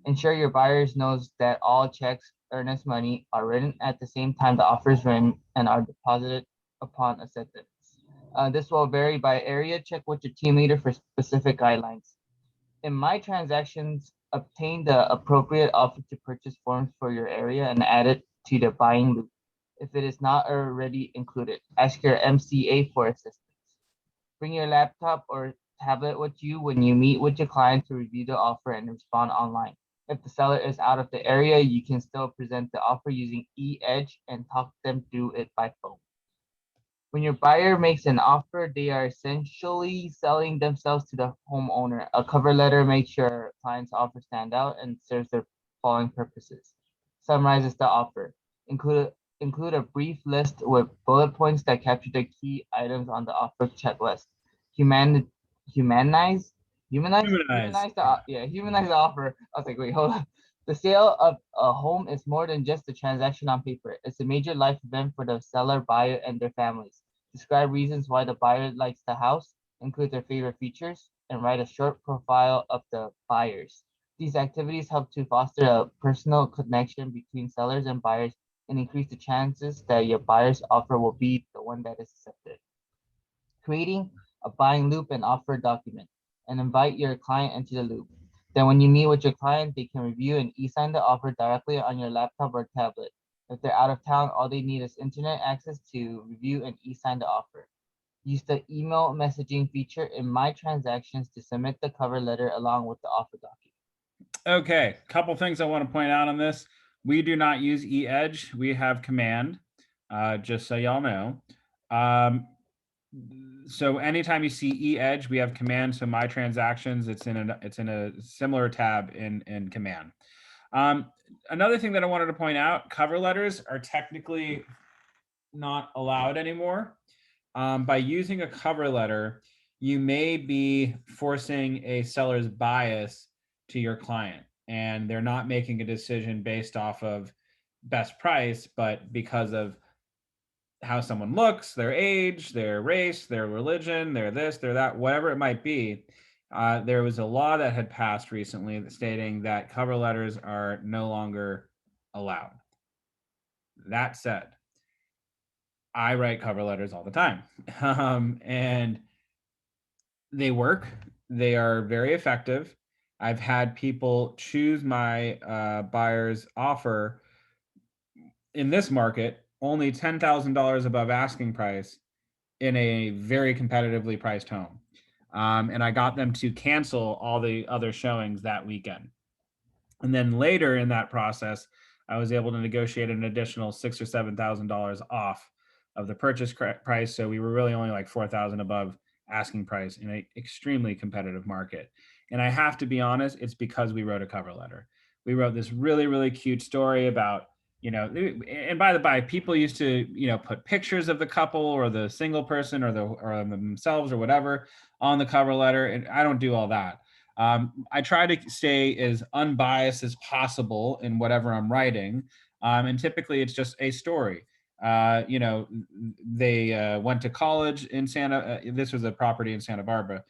Ensure your buyers knows that all checks, earnest money are written at the same time the offer is written and are deposited upon acceptance. This will vary by area. Check with your team leader for specific guidelines. In my transactions, obtain the appropriate offer to purchase forms for your area and add it to the buying loop. If it is not already included, ask your MCA for assistance. Bring your laptop or tablet with you when you meet with your client to review the offer and respond online. If the seller is out of the area, you can still present the offer using e-Edge and talk them through it by phone. When your buyer makes an offer, they are essentially selling themselves to the homeowner. A cover letter makes your client's offer stand out and serves their following purposes. Summarizes the offer. Include a brief list with bullet points that capture the key items on the offer checklist. Humanize the offer. I was like, wait, hold on. The sale of a home is more than just a transaction on paper. It's a major life event for the seller, buyer, and their families. Describe reasons why the buyer likes the house, include their favorite features, and write a short profile of the buyers. These activities help to foster a personal connection between sellers and buyers and increase the chances that your buyer's offer will be the one that is accepted. Creating a buying loop and offer document, and invite your client into the loop. Then when you meet with your client, they can review and e-sign the offer directly on your laptop or tablet. If they're out of town, all they need is internet access to review and e-sign the offer. Use the email messaging feature in My Transactions to submit the cover letter along with the offer document. Okay, couple things I want to point out on this. We do not use e-Edge. We have Command, just so y'all know. So anytime you see e-Edge, we have Command. So My Transactions, it's in a similar tab in Command. Another thing that I wanted to point out, cover letters are technically not allowed anymore. By using a cover letter, you may be forcing a seller's bias to your client, and they're not making a decision based off of best price, but because of how someone looks, their age, their race, their religion, their this, their that, whatever it might be. There was a law that had passed recently stating that cover letters are no longer allowed. That said, I write cover letters all the time, and they work. They are very effective. I've had people choose my buyer's offer in this market only $10,000 above asking price in a very competitively priced home. And I got them to cancel all the other showings that weekend. And then later in that process, I was able to negotiate an additional $6,000 or $7,000 off of the purchase price. So we were really only like 4,000 above asking price in an extremely competitive market. And I have to be honest, it's because we wrote a cover letter. We wrote this really, really cute story about, and by the by, people used to, put pictures of the couple or the single person or themselves or whatever on the cover letter. And I don't do all that. I try to stay as unbiased as possible in whatever I'm writing. And typically it's just a story. They went to college in this was a property in Santa Barbara.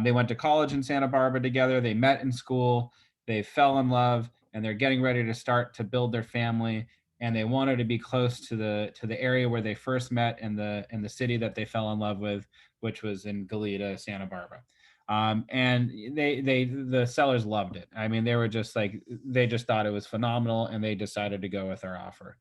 They went to college in Santa Barbara together. They met in school. They fell in love, and they're getting ready to start to build their family. And they wanted to be close to the area where they first met in the city that they fell in love with, which was in Goleta, Santa Barbara. And the sellers loved it. I mean, they were just like, they just thought it was phenomenal, and they decided to go with our offer.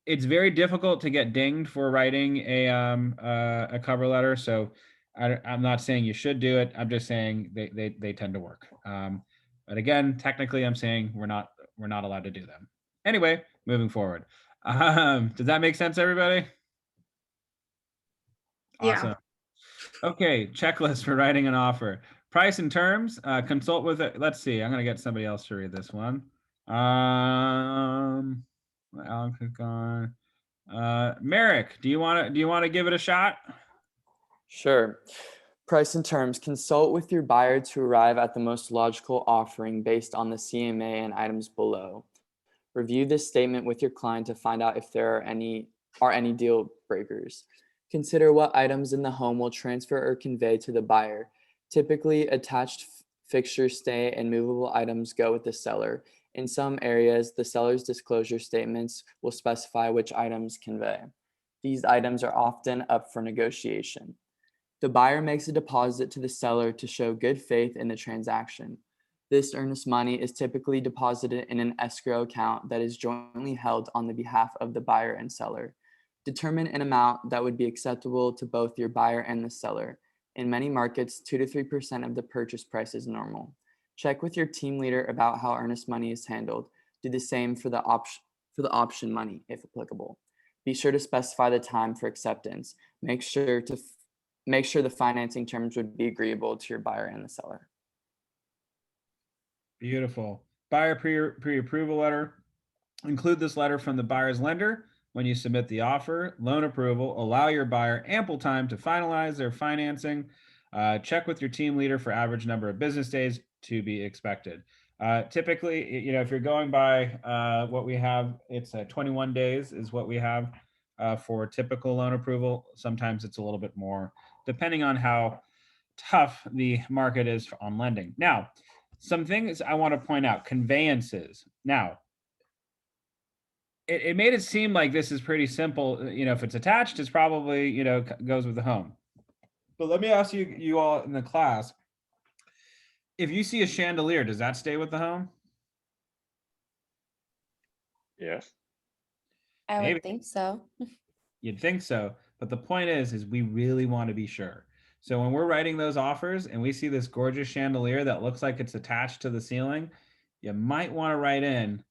It's very difficult to get dinged for writing a cover letter. So I'm not saying you should do it. I'm just saying they tend to work. But again, technically, I'm saying we're not allowed to do them. Anyway, moving forward. Does that make sense, everybody? Awesome. Yeah. Okay, checklist for writing an offer. Price and terms. Consult with it. Let's see. I'm gonna get somebody else to read this one. Alex is gone. Merrick, do you want to give it a shot? Sure. Price and terms. Consult with your buyer to arrive at the most logical offering based on the CMA and items below. Review this statement with your client to find out if there are any deal breakers. Consider what items in the home will transfer or convey to the buyer. Typically, attached fixtures stay and movable items go with the seller. In some areas, the seller's disclosure statements will specify which items convey. These items are often up for negotiation. The buyer makes a deposit to the seller to show good faith in the transaction. This earnest money is typically deposited in an escrow account that is jointly held on the behalf of the buyer and seller. Determine an amount that would be acceptable to both your buyer and the seller. In many markets, 2 to 3% of the purchase price is normal. Check with your team leader about how earnest money is handled. Do the same for the option money, if applicable. Be sure to specify the time for acceptance. Make sure the financing terms would be agreeable to your buyer and the seller. Beautiful. Buyer pre-approval letter. Include this letter from the buyer's lender when you submit the offer. Loan approval. Allow your buyer ample time to finalize their financing. Check with your team leader for average number of business days to be expected. Typically, if you're going by what we have, it's 21 days is what we have for typical loan approval. Sometimes it's a little bit more, depending on how tough the market is on lending. Now, some things I want to point out. Conveyances. Now, it made it seem like this is pretty simple. If it's attached, it's probably, goes with the home. But let me ask you all in the class, if you see a chandelier, does that stay with the home? Yes. I Maybe. would think so. You'd think so. But the point is we really want to be sure. So when we're writing those offers and we see this gorgeous chandelier that looks like it's attached to the ceiling, you might want to write in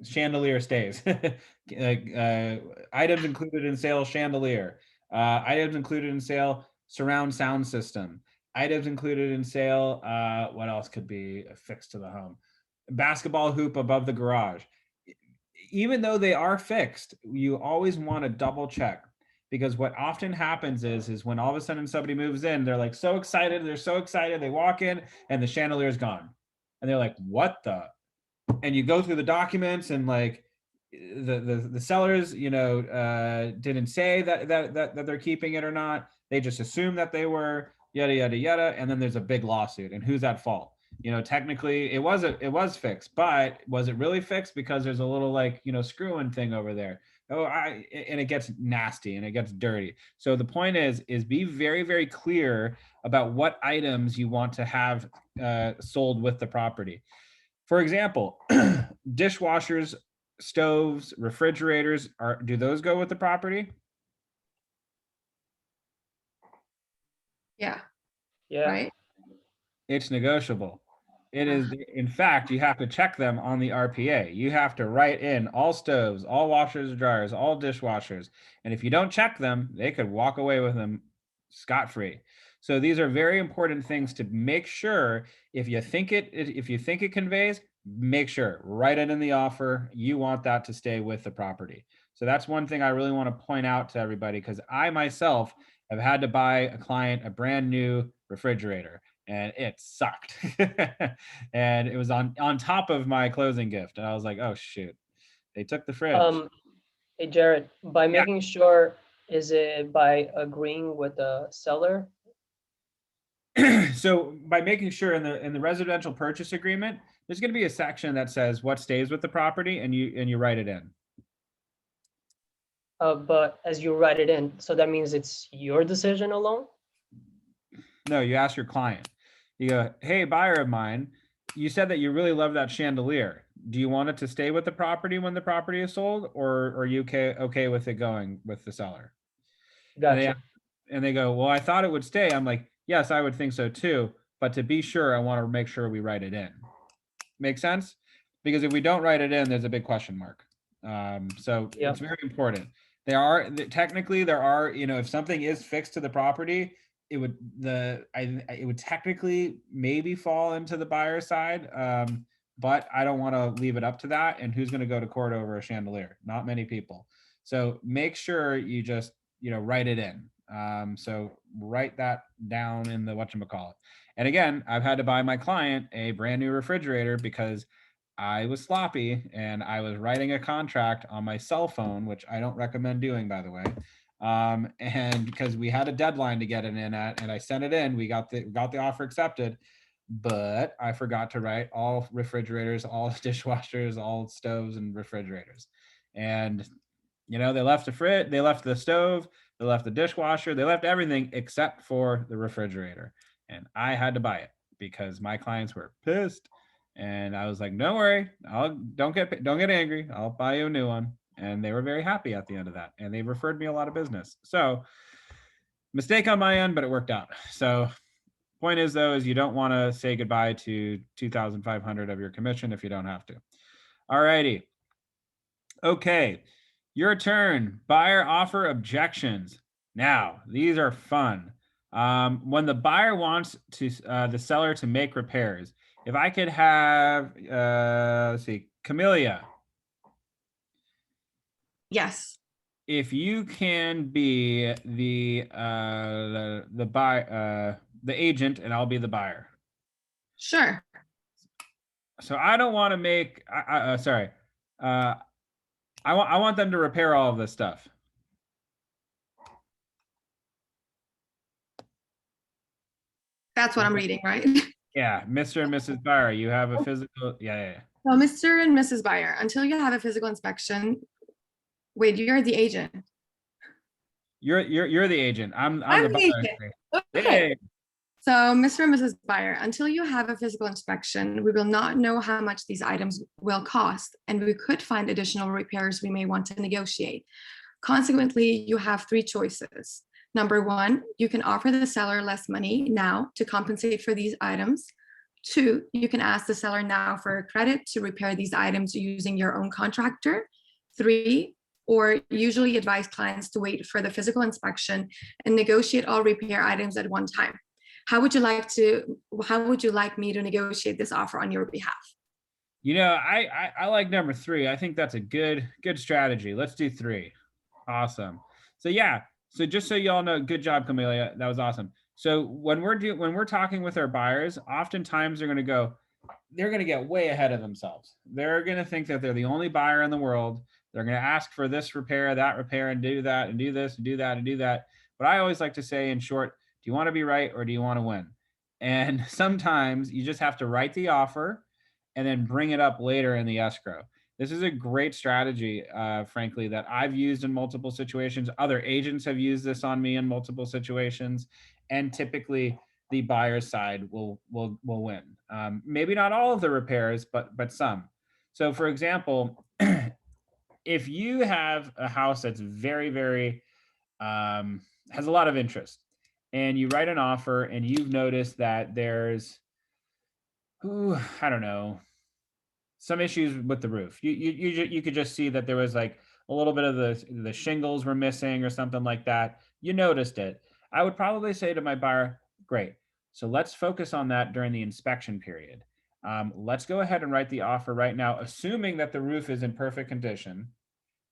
chandelier stays. Items included in sale chandelier. Items included in sale surround sound system. Items included in sale. What else could be affixed to the home? Basketball hoop above the garage. Even though they are fixed, you always want to double check, because what often happens is when all of a sudden somebody moves in, they're like so excited. They're so excited. They walk in and the chandelier is gone. And they're like, what the? And you go through the documents and like the sellers, didn't say that they're keeping it or not. They just assume that they were, yada, yada, yada. And then there's a big lawsuit. And who's at fault? Technically it was fixed, but was it really fixed? Because there's a little screw-in thing over there. And it gets nasty and it gets dirty. So the point is be very, very clear about what items you want to have sold with the property. For example, dishwashers, stoves, refrigerators, do those go with the property? Yeah, Yeah. right? It's negotiable. It is, in fact, you have to check them on the RPA. You have to write in all stoves, all washers and dryers, all dishwashers. And if you don't check them, they could walk away with them scot-free. So these are very important things to make sure. If you think it conveys, make sure, write it in the offer. You want that to stay with the property. So that's one thing I really want to point out to everybody, because I myself have had to buy a client a brand new refrigerator, and it sucked. And it was on top of my closing gift. And I was like, oh shoot, they took the fridge. Hey Jared, by Yeah. making sure, is it by agreeing with the seller? So by making sure in the residential purchase agreement, there's going to be a section that says what stays with the property, and you write it in. But as you write it in, so that means it's your decision alone? No, you ask your client. You go, hey, buyer of mine, you said that you really love that chandelier. Do you want it to stay with the property when the property is sold, or are you okay with it going with the seller? Gotcha. And they go, well, I thought it would stay. I'm like, yes, I would think so too. But to be sure, I want to make sure we write it in. Make sense? Because if we don't write it in, there's a big question mark. So Yeah. It's very important. Technically there are, if something is fixed to the property, it would technically maybe fall into the buyer side. But I don't want to leave it up to that. And who's going to go to court over a chandelier? Not many people. So make sure you just, write it in. So write that down in the whatchamacallit. And again, I've had to buy my client a brand new refrigerator because I was sloppy and I was writing a contract on my cell phone, which I don't recommend doing, by the way. And because we had a deadline to get it in at, and I sent it in, we got the offer accepted, but I forgot to write all refrigerators, all dishwashers, all stoves and refrigerators. And they left the fridge, they left the stove, they left the dishwasher, they left everything except for the refrigerator. And I had to buy it because my clients were pissed. And I was like, don't worry, don't get angry. I'll buy you a new one. And they were very happy at the end of that. And they referred me a lot of business. So mistake on my end, but it worked out. So point is though, is you don't want to say goodbye to 2,500 of your commission if you don't have to. All righty. Okay. Your turn. Buyer offer objections. Now, these are fun. When the buyer wants the seller to make repairs, if I could have, let's see, Camellia. Yes. If you can be the agent, and I'll be the buyer. Sure. So I don't want to make. I want them to repair all of this stuff. That's what I'm reading, right? Yeah, Mr. and Mrs. Buyer, you have a physical. Yeah. So Mr. and Mrs. Buyer, until you have a physical inspection, wait, you're the agent. You're the agent. I'm the the buyer. agent. Okay. Hey. So Mr. and Mrs. Buyer, until you have a physical inspection, we will not know how much these items will cost, and we could find additional repairs we may want to negotiate. Consequently, you have three choices. Number one, you can offer the seller less money now to compensate for these items. Two, you can ask the seller now for a credit to repair these items using your own contractor. Three, or usually advise clients to wait for the physical inspection and negotiate all repair items at one time. How would you like me to negotiate this offer on your behalf? I like number three. I think that's a good strategy. Let's do three. Awesome. So yeah. So just so y'all know, good job, Camellia. That was awesome. So when we're talking with our buyers, oftentimes they're going to get way ahead of themselves. They're going to think that they're the only buyer in the world. They're going to ask for this repair, that repair, and do that, and do this, and do that, and do that. But I always like to say, in short, do you want to be right or do you want to win? And sometimes you just have to write the offer and then bring it up later in the escrow. This is a great strategy, frankly, that I've used in multiple situations. Other agents have used this on me in multiple situations, and typically the buyer's side will win. Maybe not all of the repairs, but some. So, for example, if you have a house that's very has a lot of interest, and you write an offer, and you've noticed that there's, I don't know, some issues with the roof. You could just see that there was like a little bit of the shingles were missing or something like that. You noticed it. I would probably say to my buyer, great. So let's focus on that during the inspection period. Let's go ahead and write the offer right now, assuming that the roof is in perfect condition.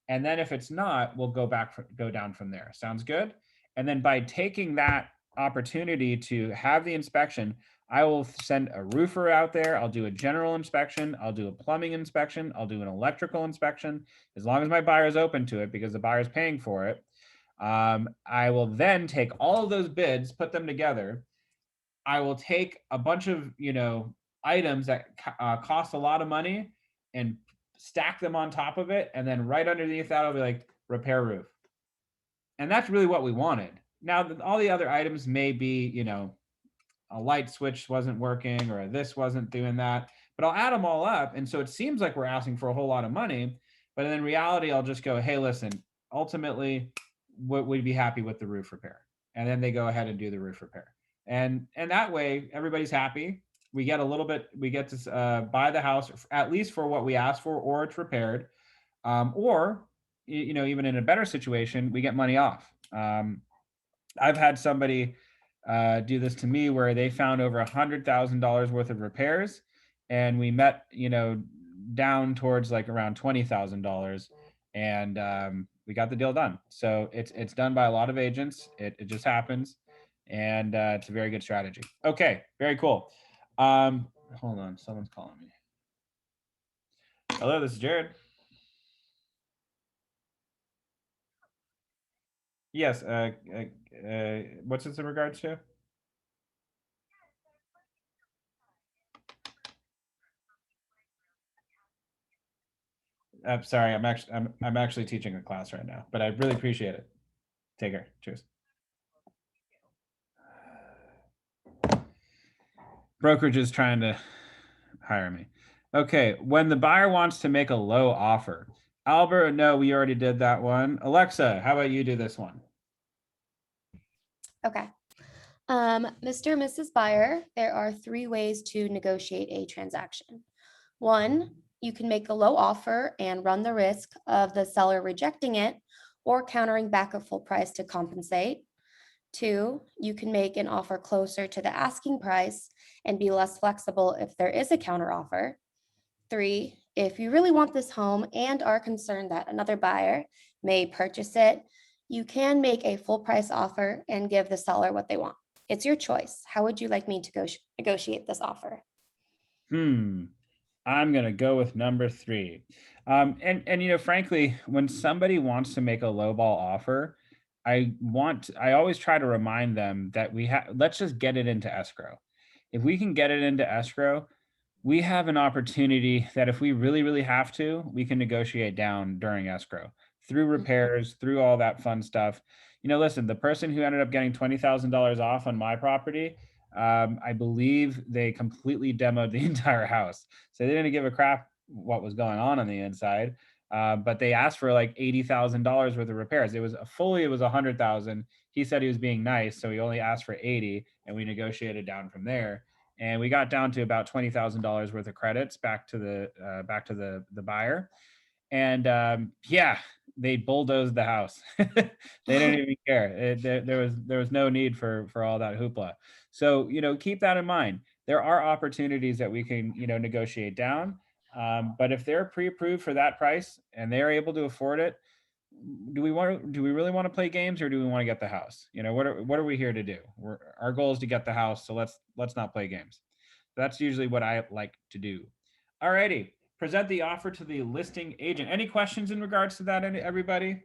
And then if it's not, we'll go down from there. Sounds good? And then by taking that opportunity to have the inspection, I will send a roofer out there. I'll do a general inspection. I'll do a plumbing inspection. I'll do an electrical inspection, as long as my buyer is open to it, because the buyer is paying for it. I will then take all of those bids, put them together. I will take a bunch of, items that cost a lot of money and stack them on top of it. And then right underneath that, I'll be like, repair roof. And that's really what we wanted. Now, all the other items may be, a light switch wasn't working or this wasn't doing that, but I'll add them all up. And so it seems like we're asking for a whole lot of money, but in reality, I'll just go, hey, listen, ultimately, we'd be happy with the roof repair. And then they go ahead and do the roof repair. And that way, everybody's happy. We get to buy the house, at least for what we asked for, or it's repaired. Or, even in a better situation, we get money off. I've had somebody do this to me where they found over $100,000 worth of repairs, and we met, down towards like around $20,000, and we got the deal done. So it's done by a lot of agents. It just happens, and it's a very good strategy. Okay, very cool. Hold on, someone's calling me. Hello, this is Jared. Yes. What's this in regards to? I'm sorry. I'm actually teaching a class right now, but I really appreciate it. Take care. Cheers. Brokerage is trying to hire me. Okay. When the buyer wants to make a low offer. Albert, no, we already did that one. Alexa, how about you do this one? Okay. Mr. and Mrs. Buyer, there are 3 ways to negotiate a transaction. 1, you can make a low offer and run the risk of the seller rejecting it or countering back a full price to compensate. 2, you can make an offer closer to the asking price and be less flexible if there is a counter offer. 3, if you really want this home and are concerned that another buyer may purchase it, you can make a full price offer and give the seller what they want. It's your choice. How would you like me to negotiate this offer? I'm going to go with number 3. And frankly, when somebody wants to make a lowball offer, I always try to remind them that let's just get it into escrow. If we can get it into escrow, we have an opportunity that if we really, really have to, we can negotiate down during escrow through repairs, through all that fun stuff. Listen, the person who ended up getting $20,000 off on my property, I believe they completely demoed the entire house. So they didn't give a crap what was going on the inside, but they asked for like $80,000 worth of repairs. It was $100,000. He said he was being nice, so he only asked for 80, and we negotiated down from there. And we got down to about $20,000 worth of credits back to the buyer. And they bulldozed the house. They didn't even care. There was no need for all that hoopla. So, keep that in mind. There are opportunities that we can, negotiate down. But if they're pre-approved for that price and they're able to afford it, do we really want to play games, or do we want to get the house? What are we here to do? Our goal is to get the house. So let's not play games. That's usually what I like to do. All righty. Present the offer to the listing agent. Any questions in regards to that, everybody?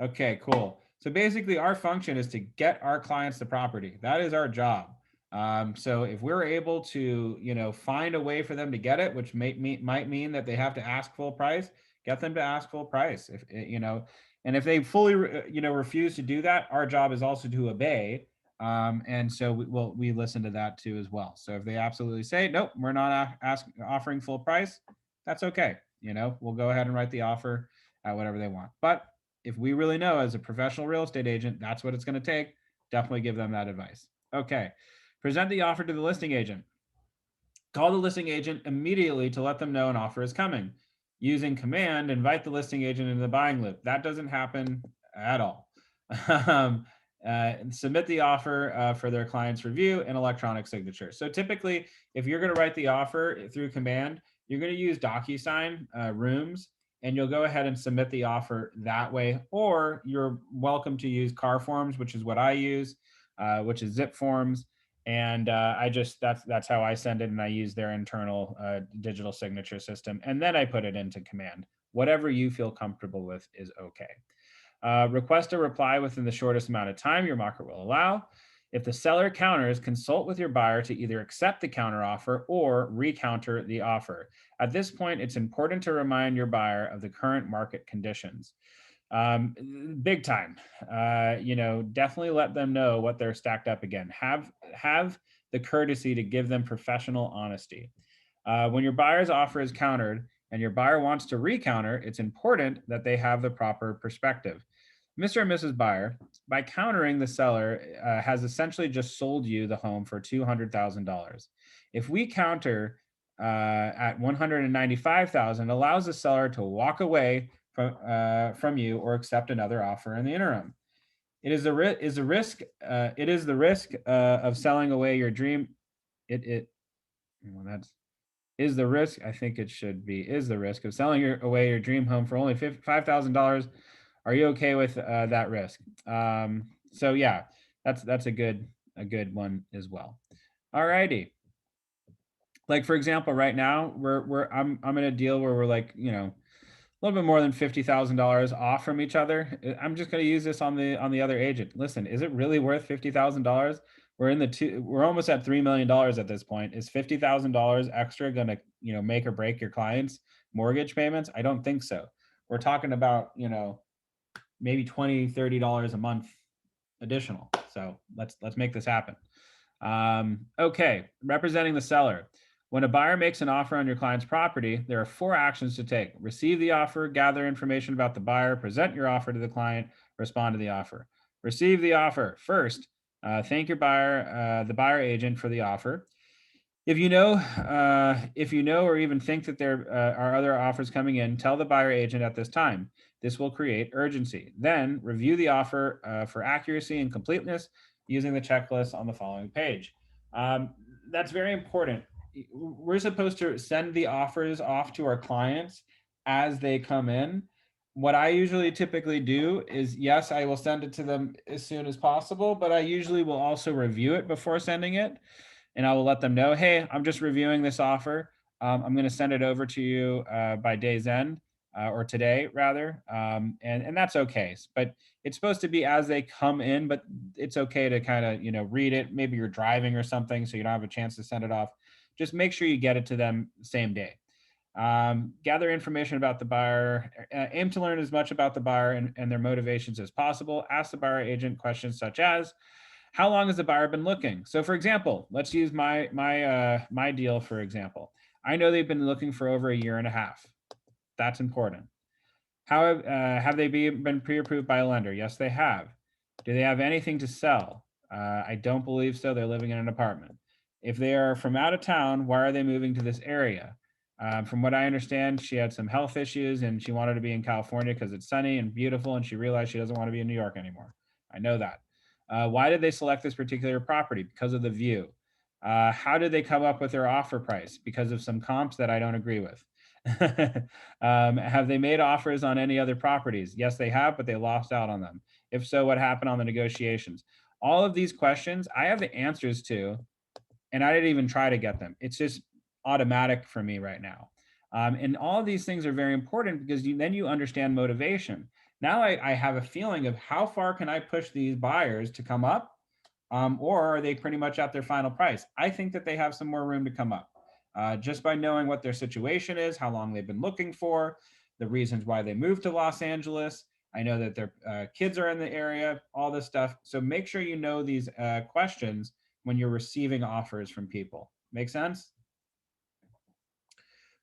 Okay, cool. So basically our function is to get our clients the property. That is our job. So if we're able to, find a way for them to get it, which might mean that they have to ask full price, get them to ask full price. And if they fully, refuse to do that, our job is also to obey. And so we listen to that too as well. So if they absolutely say, nope, we're not offering full price, that's okay. We'll go ahead and write the offer at whatever they want. But if we really know as a professional real estate agent, that's what it's going to take, definitely give them that advice. Okay. Present the offer to the listing agent. Call the listing agent immediately to let them know an offer is coming. Using command, invite the listing agent into the buying loop. That doesn't happen at all. Submit the offer for their client's review and electronic signature. So typically, if you're going to write the offer through command, you're going to use DocuSign Rooms, and you'll go ahead and submit the offer that way. Or you're welcome to use Carforms, which is what I use, which is zip forms. And that's how I send it, and I use their internal digital signature system, and then I put it into command. Whatever you feel comfortable with is okay. Request a reply within the shortest amount of time your market will allow. If the seller counters, consult with your buyer to either accept the counter offer or recounter the offer. At this point, it's important to remind your buyer of the current market conditions. Big time. Definitely let them know what they're stacked up again. Have the courtesy to give them professional honesty. When your buyer's offer is countered and your buyer wants to recounter, it's important that they have the proper perspective. Mr. and Mrs. Buyer, by countering, the seller has essentially just sold you the home for $200,000. If we counter at $195,000, allows the seller to walk away from you or accept another offer in the interim. It is the risk of selling away your dream. Is the risk. I think it should be is the risk of selling away your dream home for only $5,000. Are you okay with that risk? So yeah, that's a good one as well. All righty. Like for example, right now I'm in a deal where we're like, a little bit more than $50,000 off from each other. I'm just going to use this on the other agent. Listen, is it really worth $50,000? We're almost at $3 million at this point. Is $50,000 extra going to, make or break your client's mortgage payments? I don't think so. We're talking about, maybe $20, $30 a month additional. So let's make this happen. Okay. Representing the seller. When a buyer makes an offer on your client's property, there are 4 actions to take. Receive the offer, gather information about the buyer, present your offer to the client, respond to the offer. Receive the offer. First, thank your buyer, the buyer agent, for the offer. If you know or even think that there are other offers coming in, tell the buyer agent at this time. This will create urgency. Then review the offer for accuracy and completeness using the checklist on the following page. That's very important. We're supposed to send the offers off to our clients as they come in. What I usually typically do is, yes, I will send it to them as soon as possible, but I usually will also review it before sending it. And I will let them know, hey, I'm just reviewing this offer. I'm going to send it over to you by day's end or today rather. And that's okay. But it's supposed to be as they come in, but it's okay to kind of, read it. Maybe you're driving or something, so you don't have a chance to send it off. Just make sure you get it to them same day. Gather information about the buyer. Aim to learn as much about the buyer and their motivations as possible. Ask the buyer agent questions such as, how long has the buyer been looking? So for example, let's use my deal, for example. I know they've been looking for over 1.5 years. That's important. How have they been pre-approved by a lender? Yes, they have. Do they have anything to sell? I don't believe so. They're living in an apartment. If they are from out of town, why are they moving to this area? From what I understand, she had some health issues and she wanted to be in California because it's sunny and beautiful, and she realized she doesn't want to be in New York anymore. I know that. Why did they select this particular property? Because of the view. How did they come up with their offer price? Because of some comps that I don't agree with. Have they made offers on any other properties? Yes, they have, but they lost out on them. If so, what happened on the negotiations? All of these questions, I have the answers to, and I didn't even try to get them. It's just automatic for me right now. And all of these things are very important because then you understand motivation. Now I have a feeling of how far can I push these buyers to come up or are they pretty much at their final price? I think that they have some more room to come up. Just by knowing what their situation is, how long they've been looking for, the reasons why they moved to Los Angeles. I know that their kids are in the area, all this stuff. So make sure you know these questions when you're receiving offers from people. Make sense?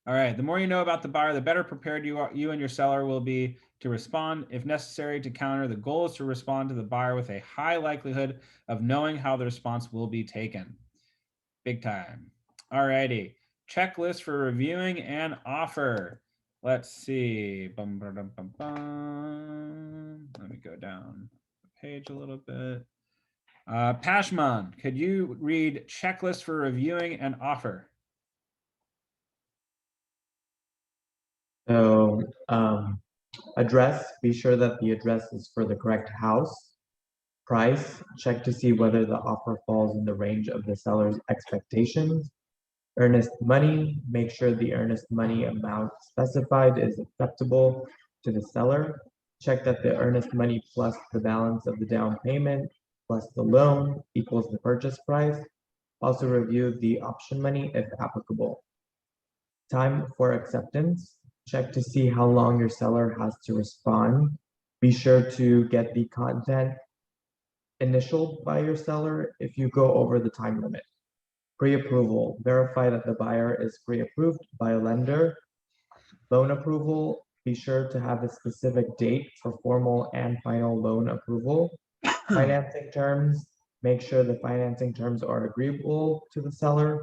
All right, the more you know about the buyer, the better prepared you and your seller will be to respond if necessary to counter. The goal is to respond to the buyer with a high likelihood of knowing how the response will be taken. Big time. All righty, checklist for reviewing an offer. Let's see. Bum, bum, bum, bum, bum. Let me go down the page a little bit. Pashman, could you read checklist for reviewing an offer? So address, be sure that the address is for the correct house. Price, check to see whether the offer falls in the range of the seller's expectations. Earnest money, make sure the earnest money amount specified is acceptable to the seller. Check that the earnest money plus the balance of the down payment plus the loan equals the purchase price. Also review the option money if applicable. Time for acceptance, check to see how long your seller has to respond. Be sure to get the content initialed by your seller if you go over the time limit. Pre-approval, verify that the buyer is pre-approved by a lender. Loan approval, be sure to have a specific date for formal and final loan approval. Financing terms, make sure the financing terms are agreeable to the seller.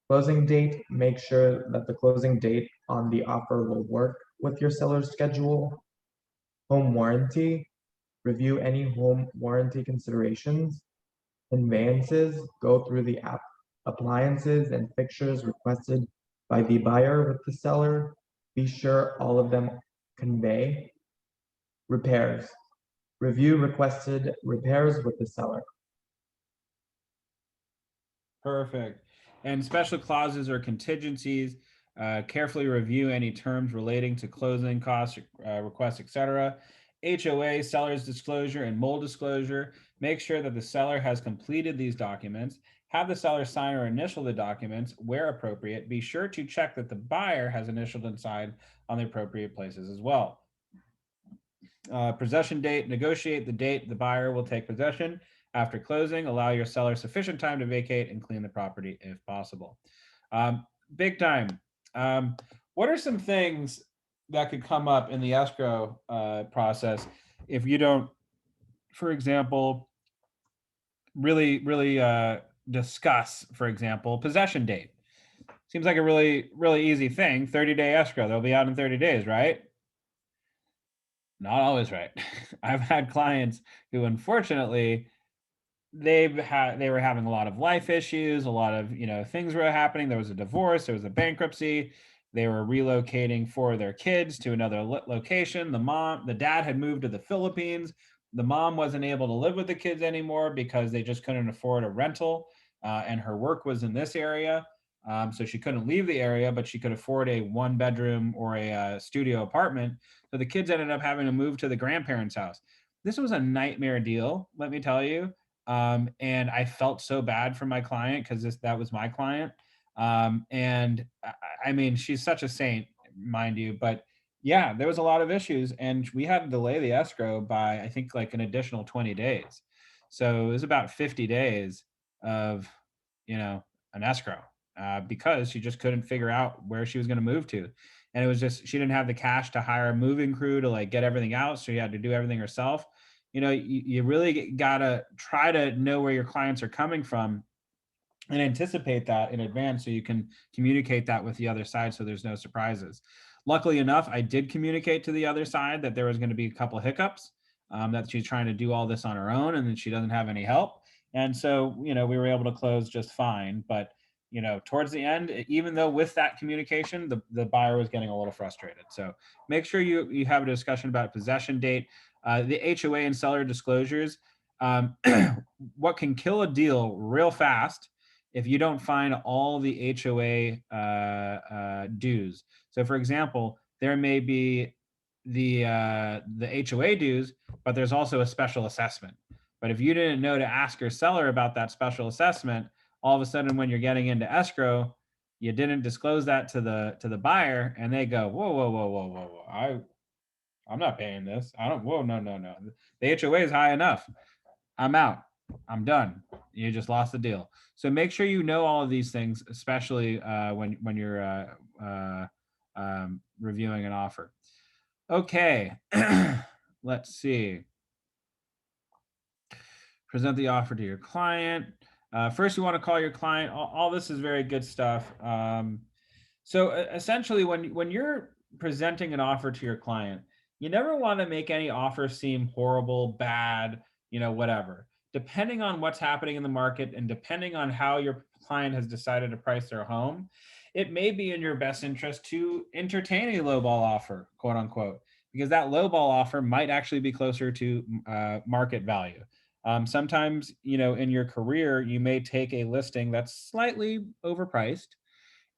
Closing date, make sure that the closing date on the offer will work with your seller's schedule. Home warranty, review any home warranty considerations. Conveyances, go through the appliances and fixtures requested by the buyer with the seller. Be sure all of them convey. Repairs, review requested repairs with the seller. Perfect. And special clauses or contingencies, carefully review any terms relating to closing costs, requests, etc. HOA, seller's disclosure, and mold disclosure. Make sure that the seller has completed these documents. Have the seller sign or initial the documents where appropriate. Be sure to check that the buyer has initialed and signed on the appropriate places as well. Possession date, negotiate the date the buyer will take possession. After closing, allow your seller sufficient time to vacate and clean the property if possible. Big time. What are some things that could come up in the escrow process if you don't, for example, really discuss, for example, possession date? Seems like a really easy thing. 30-day escrow. They'll be out in 30 days, right? Not always right. I've had clients who, unfortunately, they were having a lot of life issues, a lot of things were happening. There was a divorce, there was a bankruptcy. They were relocating for their kids to another location. The dad had moved to the Philippines. The mom wasn't able to live with the kids anymore because they just couldn't afford a rental, and her work was in this area. So she couldn't leave the area, but she could afford a 1-bedroom or a studio apartment. So the kids ended up having to move to the grandparents' house. This was a nightmare deal, let me tell you. And I felt so bad for my client because that was my client. And I mean, she's such a saint, mind you, but yeah, there was a lot of issues, and we had to delay the escrow by, I think, like an additional 20 days. So it was about 50 days of, an escrow, because she just couldn't figure out where she was going to move to. And it was just, she didn't have the cash to hire a moving crew to like get everything out. So you had to do everything herself. You really gotta try to know where your clients are coming from and anticipate that in advance so you can communicate that with the other side so there's no surprises. Luckily enough, I did communicate to the other side that there was going to be a couple of hiccups, that she's trying to do all this on her own and that she doesn't have any help. And so, we were able to close just fine. But, towards the end, even though with that communication, the buyer was getting a little frustrated. So make sure you have a discussion about possession date, the HOA and seller disclosures. What can kill a deal real fast if you don't find all the HOA dues. So for example, there may be the HOA dues, but there's also a special assessment. But if you didn't know to ask your seller about that special assessment, all of a sudden when you're getting into escrow, you didn't disclose that to the buyer, and they go, whoa, whoa, whoa, whoa, whoa, whoa. I'm not paying this. I don't, whoa, no, no, no. The HOA is high enough. I'm out. I'm done. You just lost the deal. So make sure you know all of these things, especially when you're reviewing an offer. Okay, let's see. Present the offer to your client. First, you want to call your client. All this is very good stuff. So essentially, when you're presenting an offer to your client, you never want to make any offer seem horrible, bad, whatever. Depending on what's happening in the market and depending on how your client has decided to price their home, it may be in your best interest to entertain a lowball offer, quote unquote, because that lowball offer might actually be closer to market value. Sometimes, in your career, you may take a listing that's slightly overpriced.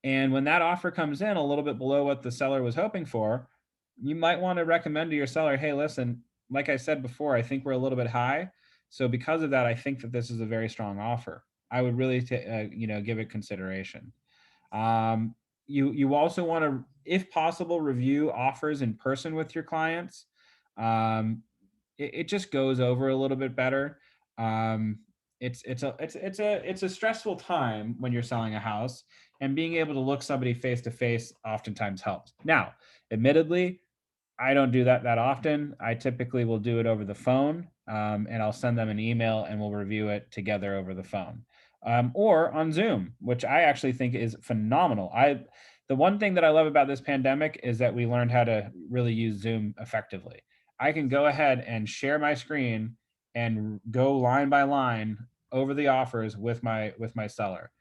And when that offer comes in a little bit below what the seller was hoping for, you might want to recommend to your seller, hey, listen, like I said before, I think we're a little bit high. So because of that, I think that this is a very strong offer. I would really, give it consideration. You also want to, if possible, review offers in person with your clients. It just goes over a little bit better. It's a stressful time when you're selling a house, and being able to look somebody face to face oftentimes helps. Now, admittedly, I don't do that often. I typically will do it over the phone, and I'll send them an email and we'll review it together over the phone, or on Zoom, which I actually think is phenomenal. The one thing that I love about this pandemic is that we learned how to really use Zoom effectively. I can go ahead and share my screen and go line by line over the offers with my seller.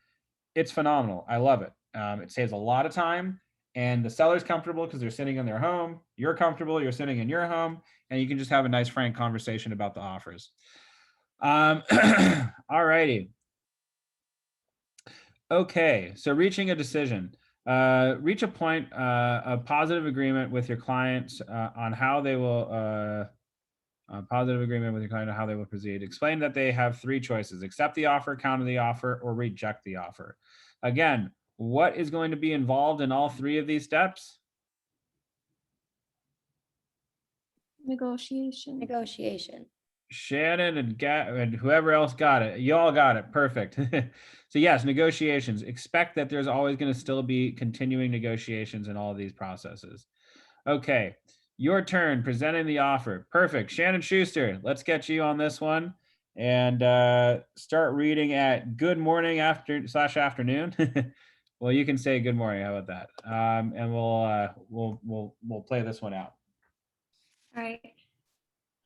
It's phenomenal. I love it. It saves a lot of time, and the seller's comfortable because they're sitting in their home. You're comfortable. You're sitting in your home, and you can just have a nice, frank conversation about the offers. All righty. Okay, so reaching a decision. Reach a point of positive agreement with your clients on how they will positive agreement with your client on how they will proceed. Explain that they have three choices: accept the offer, counter the offer, or reject the offer. Again, what is going to be involved in all three of these steps? Negotiation. Negotiation. Shannon and whoever else got it. You all got it. Perfect. So yes, negotiations. Expect that there's always going to still be continuing negotiations in all of these processes. Okay, your turn presenting the offer. Perfect. Shannon Schuster, let's get you on this one and start reading at good morning afternoon. Well, you can say good morning. How about that? And we'll play this one out. All right.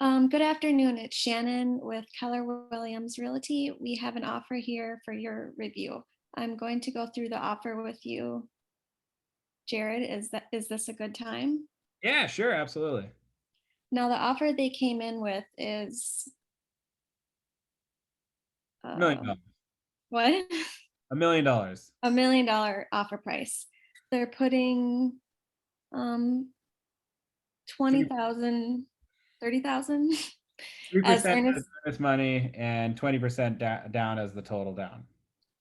Good afternoon. It's Shannon with Keller Williams Realty. We have an offer here for your review. I'm going to go through the offer with you. Jared, is this a good time? Yeah, sure, absolutely. Now, the offer they came in with is $1 million. what? $1 million. $1 million offer price. They're putting 20,000, 30,000 as 3% earnest. earnest money and 20% down as the total down.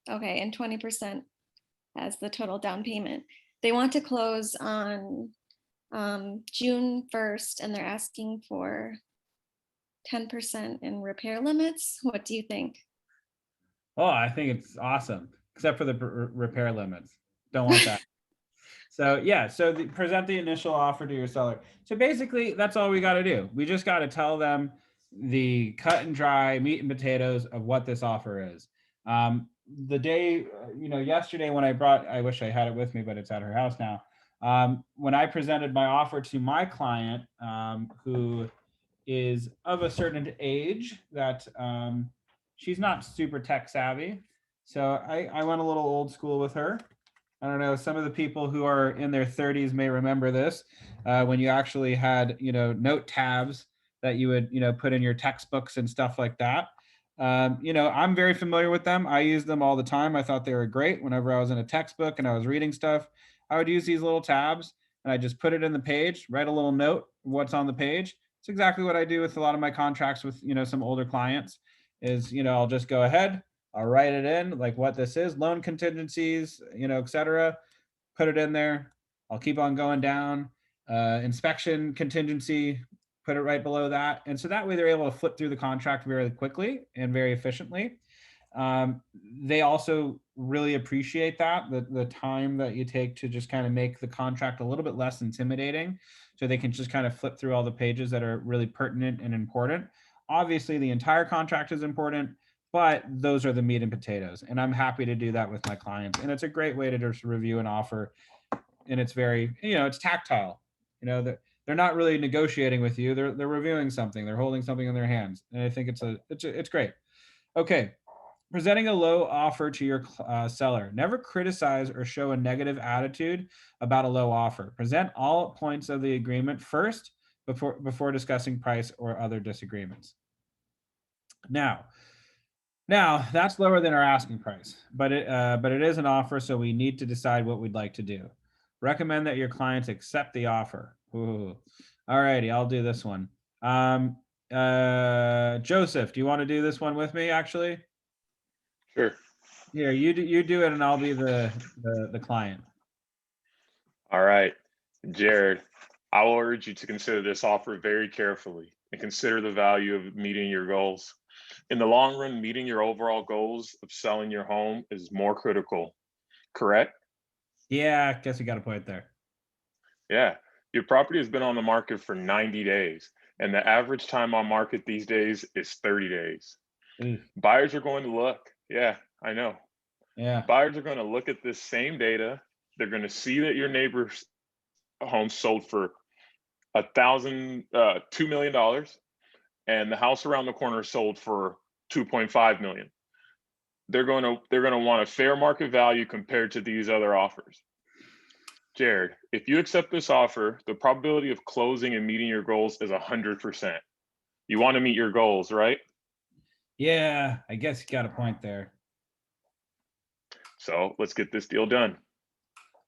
Okay, and 20% as the total down payment. They want to close on June 1st, and they're asking for 10% in repair limits. What do you think? Oh, I think it's awesome, except for the repair limits. Don't want that. So yeah, present the initial offer to your seller. So basically, that's all we got to do. We just got to tell them the cut and dry meat and potatoes of what this offer is. The day, yesterday when I wish I had it with me, but it's at her house now. When I presented my offer to my client, who is of a certain age that she's not super tech savvy. So I went a little old school with her. I don't know, some of the people who are in their 30s may remember this, when you actually had, note tabs that you would, put in your textbooks and stuff like that. I'm very familiar with them. I use them all the time. I thought they were great. Whenever I was in a textbook and I was reading stuff, I would use these little tabs and I just put it in the page, write a little note of what's on the page. It's exactly what I do with a lot of my contracts with, some older clients. is, I'll just go ahead, I'll write it in like what this is, loan contingencies, etc. Put it in there. I'll keep on going down. Inspection contingency, put it right below that. And so that way they're able to flip through the contract very quickly and very efficiently. They also really appreciate that, the time that you take to just kind of make the contract a little bit less intimidating, so they can just kind of flip through all the pages that are really pertinent and important. Obviously, the entire contract is important, but those are the meat and potatoes. And I'm happy to do that with my clients. And it's a great way to just review an offer. And it's very, it's tactile. They're not really negotiating with you. They're reviewing something. They're holding something in their hands. And I think it's great. Okay. Presenting a low offer to your seller. Never criticize or show a negative attitude about a low offer. Present all points of the agreement first before discussing price or other disagreements. Now that's lower than our asking price, but it is an offer, so we need to decide what we'd like to do. Recommend that your clients accept the offer. Ooh. All righty, I'll do this one. Joseph, do you want to do this one with me, actually? Sure. Here, you do it, and I'll be the client. All right, Jared, I will urge you to consider this offer very carefully and consider the value of meeting your goals. In the long run, meeting your overall goals of selling your home is more critical, correct? Yeah, I guess you got a point there. Yeah, your property has been on the market for 90 days, and the average time on market these days is 30 days. Buyers are going to look. Yeah, I know. Yeah. Buyers are going to look at this same data. They're going to see that your neighbor's home sold for $2 million, and the house around the corner sold for $2.5 million. They're going to want a fair market value compared to these other offers. Jared, if you accept this offer, the probability of closing and meeting your goals is 100%. You want to meet your goals, right? Yeah, I guess you got a point there. So let's get this deal done.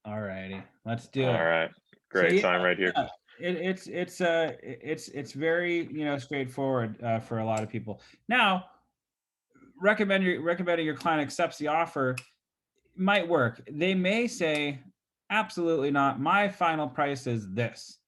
All righty, let's do it. All right, great. So, Sign right here. It's very straightforward for a lot of people. Now, recommending your client accepts the offer might work. They may say, absolutely not. My final price is this.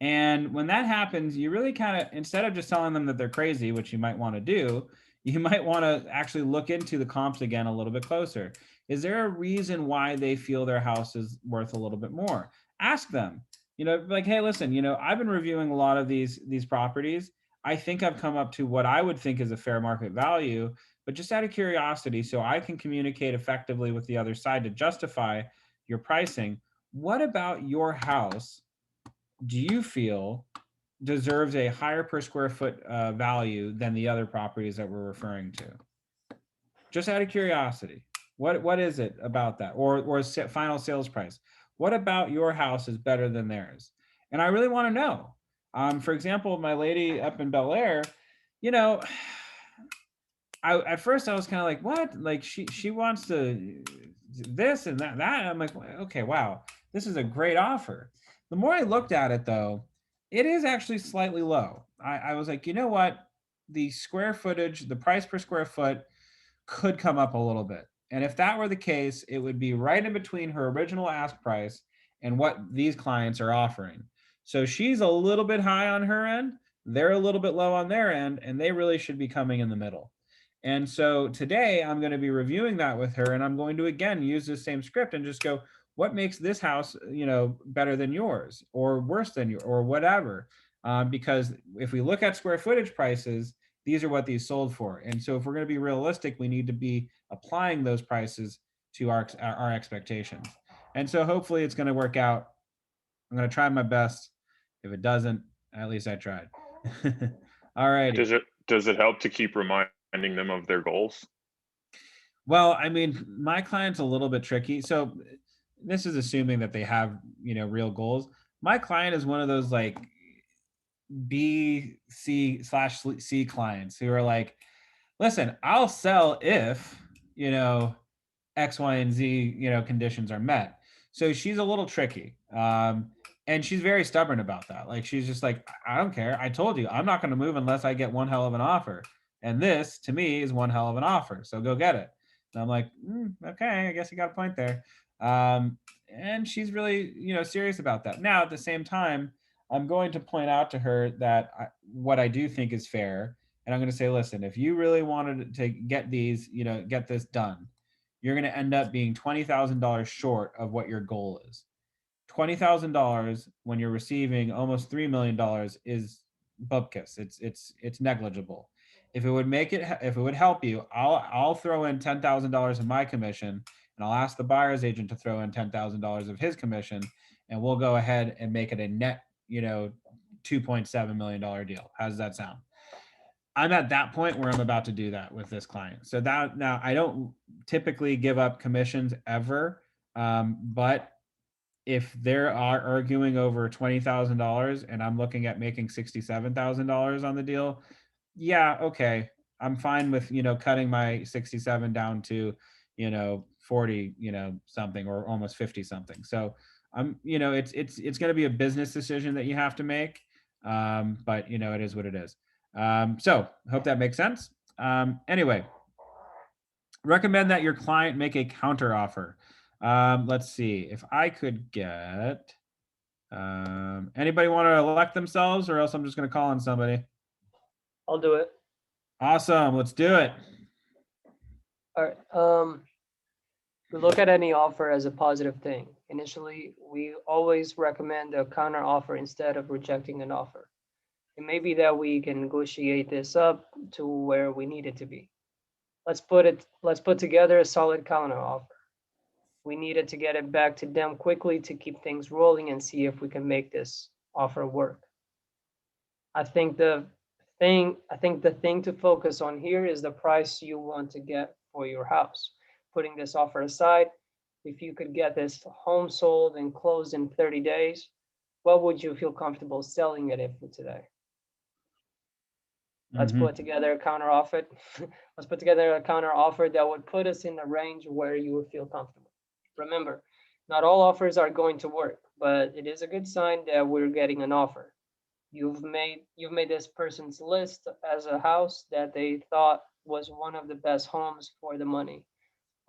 And when that happens, you really kind of, instead of just telling them that they're crazy, which you might want to do, you might want to actually look into the comps again a little bit closer. Is there a reason why they feel their house is worth a little bit more? Ask them, like, hey, listen, I've been reviewing a lot of these properties. I think I've come up to what I would think is a fair market value, but just out of curiosity, so I can communicate effectively with the other side to justify your pricing. What about your house do you feel deserves a higher per square foot value than the other properties that we're referring to? Just out of curiosity, what is it about that, or final sales price? What about your house is better than theirs? And I really want to know. For example, my lady up in Bel Air, at first I was kind of like, what? Like she wants to this and that. I'm like, okay, wow, this is a great offer. The more I looked at it, though, it is actually slightly low. I was like, you know what? The square footage, the price per square foot could come up a little bit. And if that were the case, it would be right in between her original ask price and what these clients are offering. So she's a little bit high on her end. They're a little bit low on their end, and they really should be coming in the middle. And so today I'm going to be reviewing that with her, and I'm going to, again, use the same script and just go, what makes this house, better than yours or worse than yours or whatever? Because if we look at square footage prices, these are what these sold for. And so if we're going to be realistic, we need to be applying those prices to our expectations. And so hopefully it's going to work out. I'm going to try my best. If it doesn't, at least I tried. All right. Does it help to keep reminding them of their goals? Well, I mean, my client's a little bit tricky. So this is assuming that they have, real goals. My client is one of those like B/C clients who are like, listen, I'll sell if, X, Y, and Z, conditions are met. So she's a little tricky. And she's very stubborn about that. Like, she's just like, I don't care. I told you, I'm not going to move unless I get one hell of an offer. And this to me is one hell of an offer. So go get it. And I'm like, okay, I guess you got a point there. And she's really, serious about that. Now, at the same time, I'm going to point out to her that what I do think is fair. And I'm going to say, listen, if you really wanted to get these, get this done, you're going to end up being $20,000 short of what your goal is. $20,000 when you're receiving almost $3 million is bupkis. It's negligible. If it would help you, I'll throw in $10,000 of my commission, and I'll ask the buyer's agent to throw in $10,000 of his commission, and we'll go ahead and make it a net, $2.7 million deal. How does that sound? I'm at that point where I'm about to do that with this client. So that now I don't typically give up commissions ever, but if they are arguing over $20,000 and I'm looking at making $67,000 on the deal, yeah, okay, I'm fine with cutting my 67 down to 40 something or almost 50 something. So I'm it's going to be a business decision that you have to make, but it is what it is. So I hope that makes sense. Anyway, recommend that your client make a counter offer. Let's see if I could get anybody want to elect themselves, or else I'm just going to call on somebody. I'll do it. Awesome. Let's do it. All right. We look at any offer as a positive thing. Initially, we always recommend a counter offer instead of rejecting an offer. It may be that we can negotiate this up to where we need it to be. Let's put together a solid counter offer. We needed to get it back to them quickly to keep things rolling and see if we can make this offer work. I think the thing to focus on here is the price you want to get for your house. Putting this offer aside, if you could get this home sold and closed in 30 days, what would you feel comfortable selling it for today? Let's put together a counter offer. Let's put together a counter offer that would put us in the range where you would feel comfortable. Remember, not all offers are going to work, but it is a good sign that we're getting an offer. You've made this person's list as a house that they thought was one of the best homes for the money.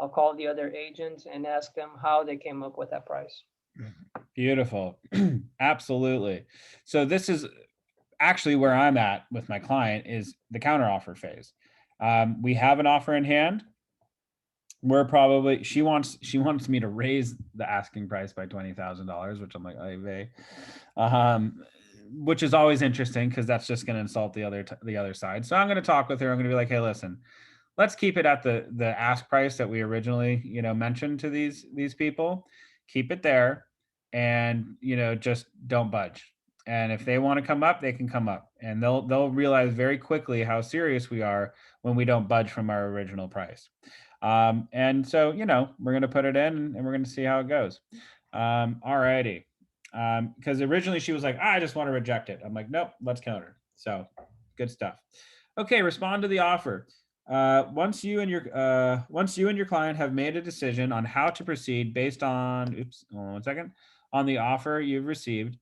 I'll call the other agents and ask them how they came up with that price. Beautiful. Absolutely. So this is actually where I'm at with my client, is the counteroffer phase. We have an offer in hand. We're probably, she wants me to raise the asking price by $20,000, which I'm like, which is always interesting because that's just going to insult the other side. So I'm going to talk with her. I'm going to be like, hey, listen, let's keep it at the ask price that we originally, mentioned to these people. Keep it there, and just don't budge. And if they want to come up, they can come up, and they'll realize very quickly how serious we are when we don't budge from our original price. And so, we're going to put it in and we're going to see how it goes. All righty. Because originally she was like, I just want to reject it. I'm like, nope, let's counter. So good stuff. Okay. Respond to the offer. Once you and your client have made a decision on how to proceed based on, on the offer you've received,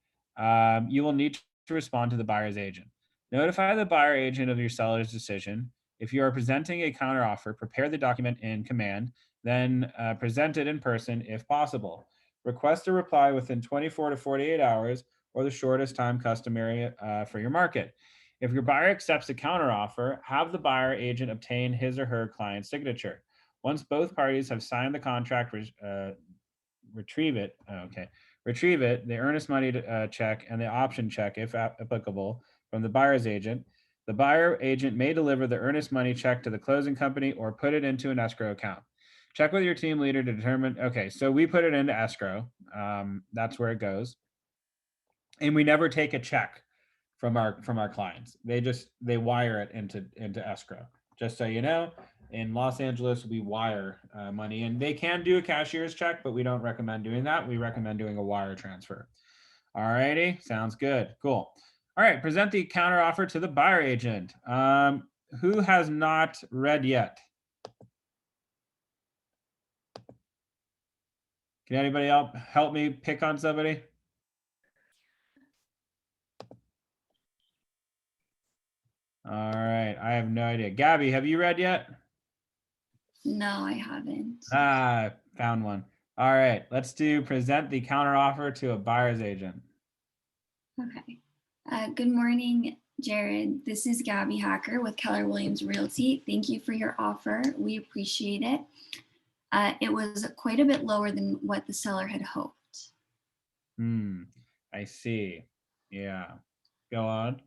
you will need to respond to the buyer's agent. Notify the buyer agent of your seller's decision. If you are presenting a counteroffer, prepare the document in command, then present it in person if possible. Request a reply within 24 to 48 hours or the shortest time customary for your market. If your buyer accepts a counteroffer, have the buyer agent obtain his or her client's signature. Once both parties have signed the contract, retrieve it, the earnest money check and the option check, if applicable, from the buyer's agent. The buyer agent may deliver the earnest money check to the closing company or put it into an escrow account. Check with your team leader to determine, okay, so we put it into escrow. That's where it goes. And we never take a check from our clients. They wire it into escrow. Just so you know, in Los Angeles, we wire money, and they can do a cashier's check, but we don't recommend doing that. We recommend doing a wire transfer. All righty, sounds good, cool. All right, present the counteroffer to the buyer agent. Who has not read yet? Can anybody help me pick on somebody? All right. I have no idea. Gabby, have you read yet? No, I haven't. Ah, found one. All right. Let's do present the counteroffer to a buyer's agent. Okay. Good morning, Jared. This is Gabby Hacker with Keller Williams Realty. Thank you for your offer. We appreciate it. It was quite a bit lower than what the seller had hoped. I see. Yeah. Go on.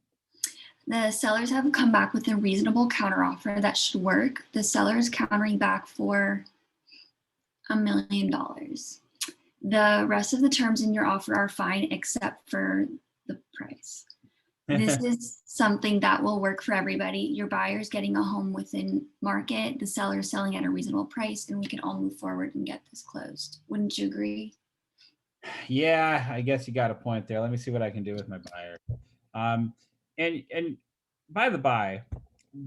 The sellers have come back with a reasonable counteroffer that should work. The seller is countering back for $1 million. The rest of the terms in your offer are fine except for the price. This is something that will work for everybody. Your buyer's getting a home within market, the seller's selling at a reasonable price, and we can all move forward and get this closed. Wouldn't you agree? Yeah, I guess you got a point there. Let me see what I can do with my buyer. And by the by,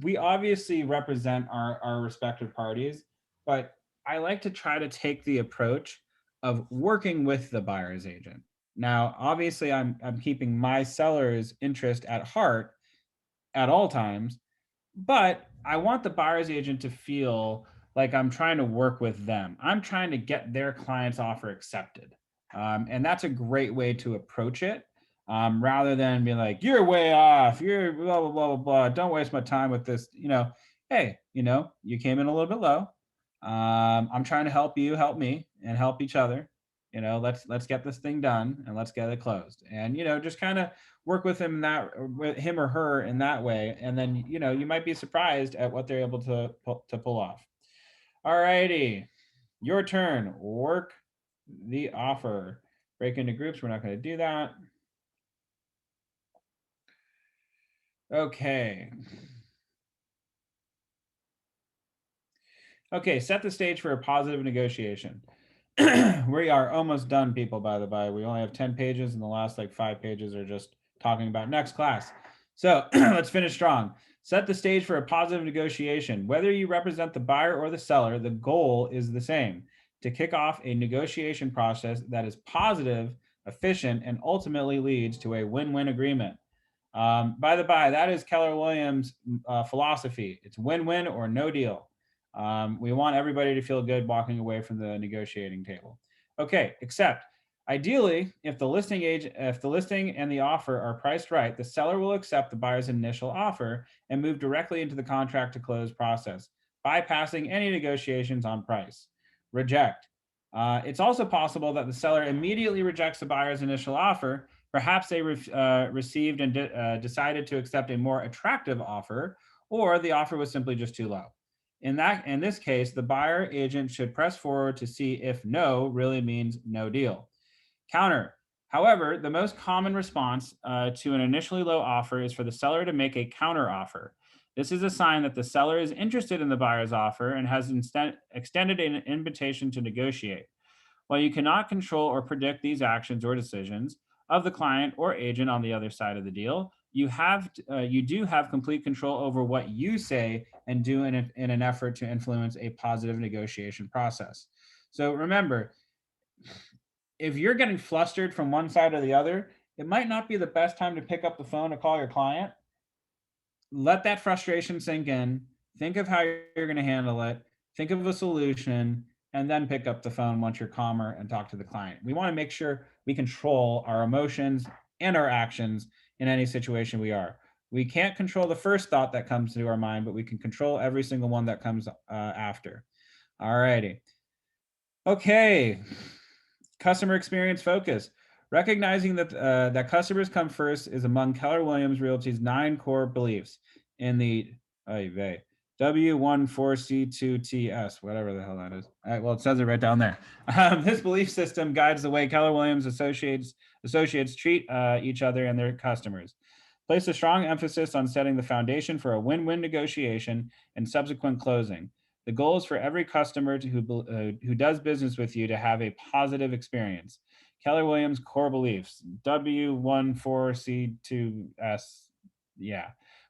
we obviously represent our respective parties, but I like to try to take the approach of working with the buyer's agent. Now, obviously, I'm keeping my seller's interest at heart at all times, but I want the buyer's agent to feel like I'm trying to work with them. I'm trying to get their client's offer accepted. And that's a great way to approach it, rather than being like, you're way off, you're blah, blah, blah, blah, blah. Don't waste my time with this. Hey, you came in a little bit low. I'm trying to help you, help me, and help each other. Let's get this thing done and let's get it closed. And just kind of work with him or her in that way. And then you might be surprised at what they're able to pull off. All righty, your turn. Work the offer. Break into groups. We're not going to do that. Okay. Okay, set the stage for a positive negotiation. We are almost done, people, by the by. We only have 10 pages, and the last 5 pages are just talking about next class. So let's finish strong. Set the stage for a positive negotiation. Whether you represent the buyer or the seller, the goal is the same: to kick off a negotiation process that is positive, efficient, and ultimately leads to a win-win agreement. By the by, that is Keller Williams' philosophy. It's win-win or no deal. We want everybody to feel good walking away from the negotiating table. Okay, except ideally, if the listing and the offer are priced right, the seller will accept the buyer's initial offer and move directly into the contract to close process, bypassing any negotiations on price. Reject. It's also possible that the seller immediately rejects the buyer's initial offer. Perhaps they received and decided to accept a more attractive offer, or the offer was simply just too low. In this case, the buyer agent should press forward to see if no really means no deal. Counter. However, the most common response to an initially low offer is for the seller to make a counter offer. This is a sign that the seller is interested in the buyer's offer and has extended an invitation to negotiate. While you cannot control or predict these actions or decisions of the client or agent on the other side of the deal, you do have complete control over what you say and do in an effort to influence a positive negotiation process. So remember, if you're getting flustered from one side or the other, it might not be the best time to pick up the phone to call your client. Let that frustration sink in. Think of how you're going to handle it. Think of a solution, and then pick up the phone once you're calmer and talk to the client. We want to make sure we control our emotions and our actions in any situation we are. We can't control the first thought that comes to our mind, but we can control every single one that comes after. All righty. Okay. Customer experience focus. Recognizing that customers come first is among Keller Williams Realty's 9 core beliefs in the W14C2TS, whatever the hell that is. All right, well, it says it right down there. This belief system guides the way Keller Williams associates treat each other and their customers. Place a strong emphasis on setting the foundation for a win-win negotiation and subsequent closing. The goal is for every customer who does business with you to have a positive experience. Keller Williams core beliefs, W14C2S. Yeah.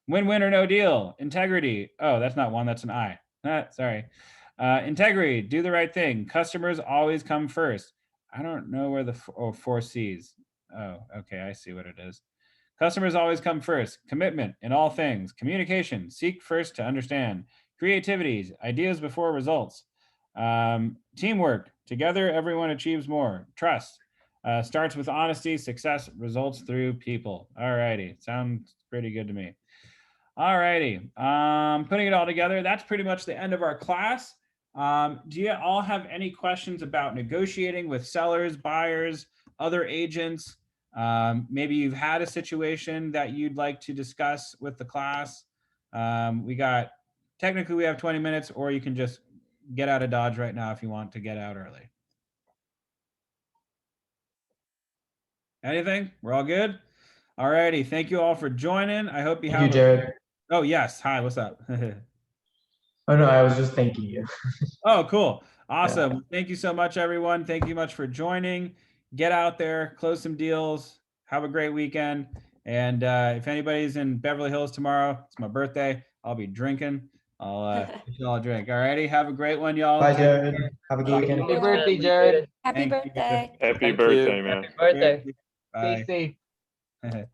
Win-win or no deal. Integrity. Oh, that's not one, that's an I. Sorry. Integrity. Do the right thing. Customers always come first. I don't know where the 4 C's. Oh, okay. I see what it is. Customers always come first. Commitment in all things. Communication. Seek first to understand. Creativity. Ideas before results. Teamwork. Together, everyone achieves more. Trust. Starts with honesty. Success results through people. All righty. Sounds pretty good to me. All righty. Putting it all together, that's pretty much the end of our class. Do you all have any questions about negotiating with sellers, buyers, other agents? Maybe you've had a situation that you'd like to discuss with the class. Technically we have 20 minutes, or you can just get out of Dodge right now if you want to get out early. Anything? We're all good? All righty. Thank you all for joining. I hope you Thank have you, Jared. Oh, yes. Hi, what's up? Oh no, I was just thanking you. Oh, cool. Awesome. Thank you so much, everyone. Thank you much for joining. Get out there, close some deals. Have a great weekend. And if anybody's in Beverly Hills tomorrow, it's my birthday. I'll be drinking. I'll get you all a drink. All righty. Have a great one, y'all. Bye, Jared. Have a good weekend. Happy birthday, Jared. Happy Thank you. birthday. Happy Thank birthday, you. man. Birthday. Bye. Stay safe.